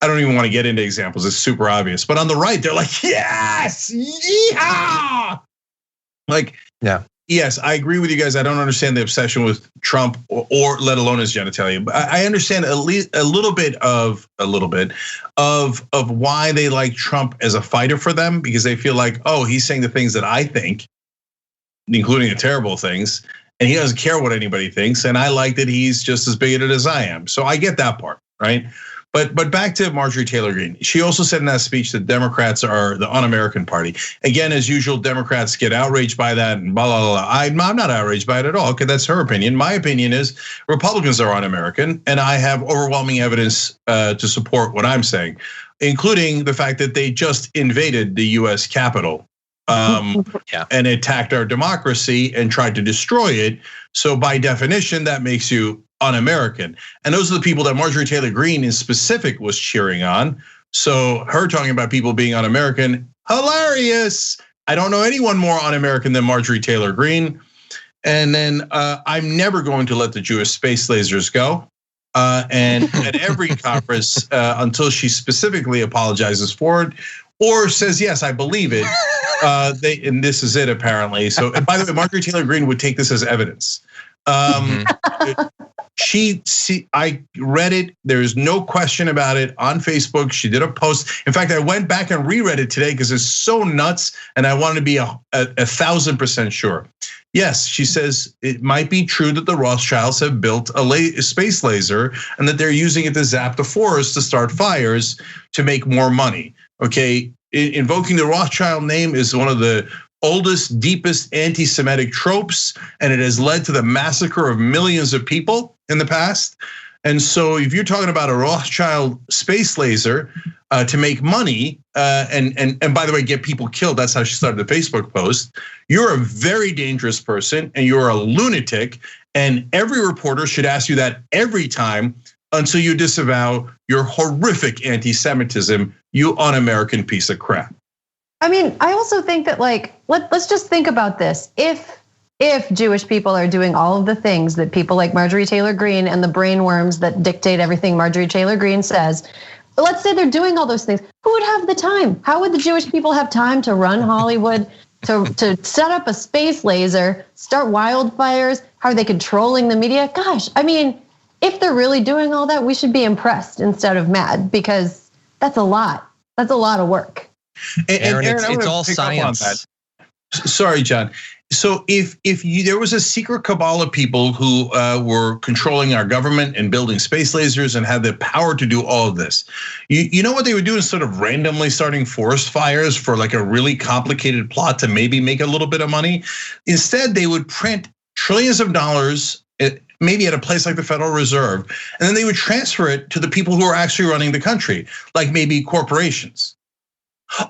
don't even want to get into examples. It's super obvious. But on the right, they're like, yes, yeehaw! Like, yeah, yes, I agree with you guys. I don't understand the obsession with Trump or let alone his genitalia. But I understand at least a little bit of why they like Trump as a fighter for them, because they feel like, oh, he's saying the things that I think, including the terrible things, and he doesn't care what anybody thinks. And I like that he's just as bigoted as I am. So I get that part, right? But back to Marjorie Taylor Greene. She also said in that speech that Democrats are the un-American party. Again, as usual, Democrats get outraged by that and blah, blah, blah. I'm not outraged by it at all. Okay, that's her opinion. My opinion is Republicans are un-American, and I have overwhelming evidence to support what I'm saying, including the fact that they just invaded the US Capitol and attacked our democracy and tried to destroy it. So by definition, that makes you un-American. And those are the people that Marjorie Taylor Greene in specific was cheering on. So her talking about people being un-American, hilarious. I don't know anyone more un-American than Marjorie Taylor Greene. And then I'm never going to let the Jewish space lasers go. And at every conference until she specifically apologizes for it or says, yes, I believe it. And this is it apparently. So and by the way, Marjorie Taylor Greene would take this as evidence. I read it. There's no question about it on Facebook. She did a post. In fact, I went back and reread it today because it's so nuts, and I wanted to be 1,000% sure. Yes, she says it might be true that the Rothschilds have built a space laser and that they're using it to zap the forest to start fires to make more money. Okay, invoking the Rothschild name is one of the oldest, deepest anti-Semitic tropes, and it has led to the massacre of millions of people in the past. And so if you're talking about a Rothschild space laser to make money, and by the way, get people killed, that's how she started the Facebook post, you're a very dangerous person and you're a lunatic, and every reporter should ask you that every time until you disavow your horrific anti-Semitism, you un-American piece of crap. I mean, I also think that let's just think about this. If Jewish people are doing all of the things that people like Marjorie Taylor Greene and the brainworms that dictate everything Marjorie Taylor Greene says, let's say they're doing all those things, who would have the time? How would the Jewish people have time to run Hollywood, to set up a space laser, start wildfires? How are they controlling the media? Gosh, I mean, if they're really doing all that, we should be impressed instead of mad, because that's a lot. That's a lot of work. Aaron, it's all science. Sorry, John. So if there was a secret cabal of people who were controlling our government and building space lasers and had the power to do all of this, you know what they would do instead of randomly starting forest fires for like a really complicated plot to maybe make a little bit of money? Instead, they would print trillions of dollars, maybe at a place like the Federal Reserve, and then they would transfer it to the people who are actually running the country, like maybe corporations.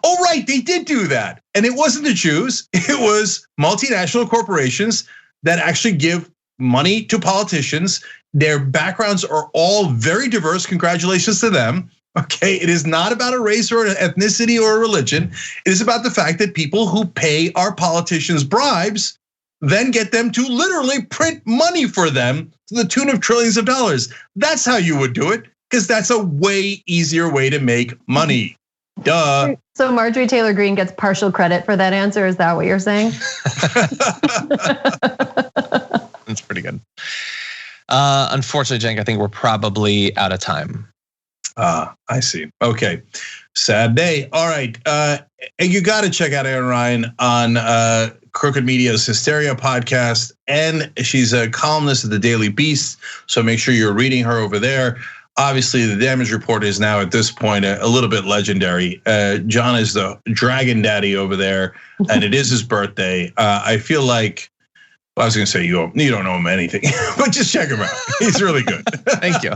Oh, right, they did do that. And it wasn't the Jews, it was multinational corporations that actually give money to politicians. Their backgrounds are all very diverse, congratulations to them. Okay, it is not about a race or an ethnicity or a religion. It is about the fact that people who pay our politicians bribes then get them to literally print money for them to the tune of trillions of dollars. That's how you would do it, because that's a way easier way to make money. Duh. So Marjorie Taylor Greene gets partial credit for that answer. Is that what you're saying? That's pretty good. Unfortunately, Cenk, I think we're probably out of time. I see. Okay, sad day. All right, and you got to check out Erin Ryan on Crooked Media's Hysteria podcast, and she's a columnist at the Daily Beast. So make sure you're reading her over there. Obviously, the damage report is now at this point a little bit legendary. John is the dragon daddy over there, and it is his birthday. I feel like, well, I was gonna say you don't know him anything, but just check him out. He's really good. Thank you.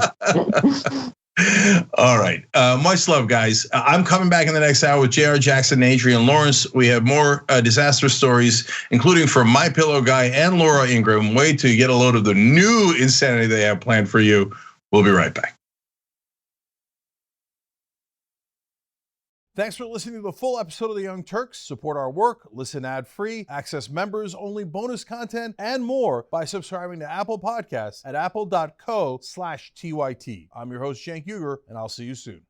All right, much love, guys. I'm coming back in the next hour with J.R. Jackson and Adrian Lawrence. We have more disaster stories, including from My Pillow Guy and Laura Ingraham. Wait till you get a load of the new insanity they have planned for you. We'll be right back. Thanks for listening to the full episode of The Young Turks. Support our work, listen ad-free, access members-only bonus content, and more by subscribing to Apple Podcasts at apple.co/TYT. I'm your host, Cenk Uygur, and I'll see you soon.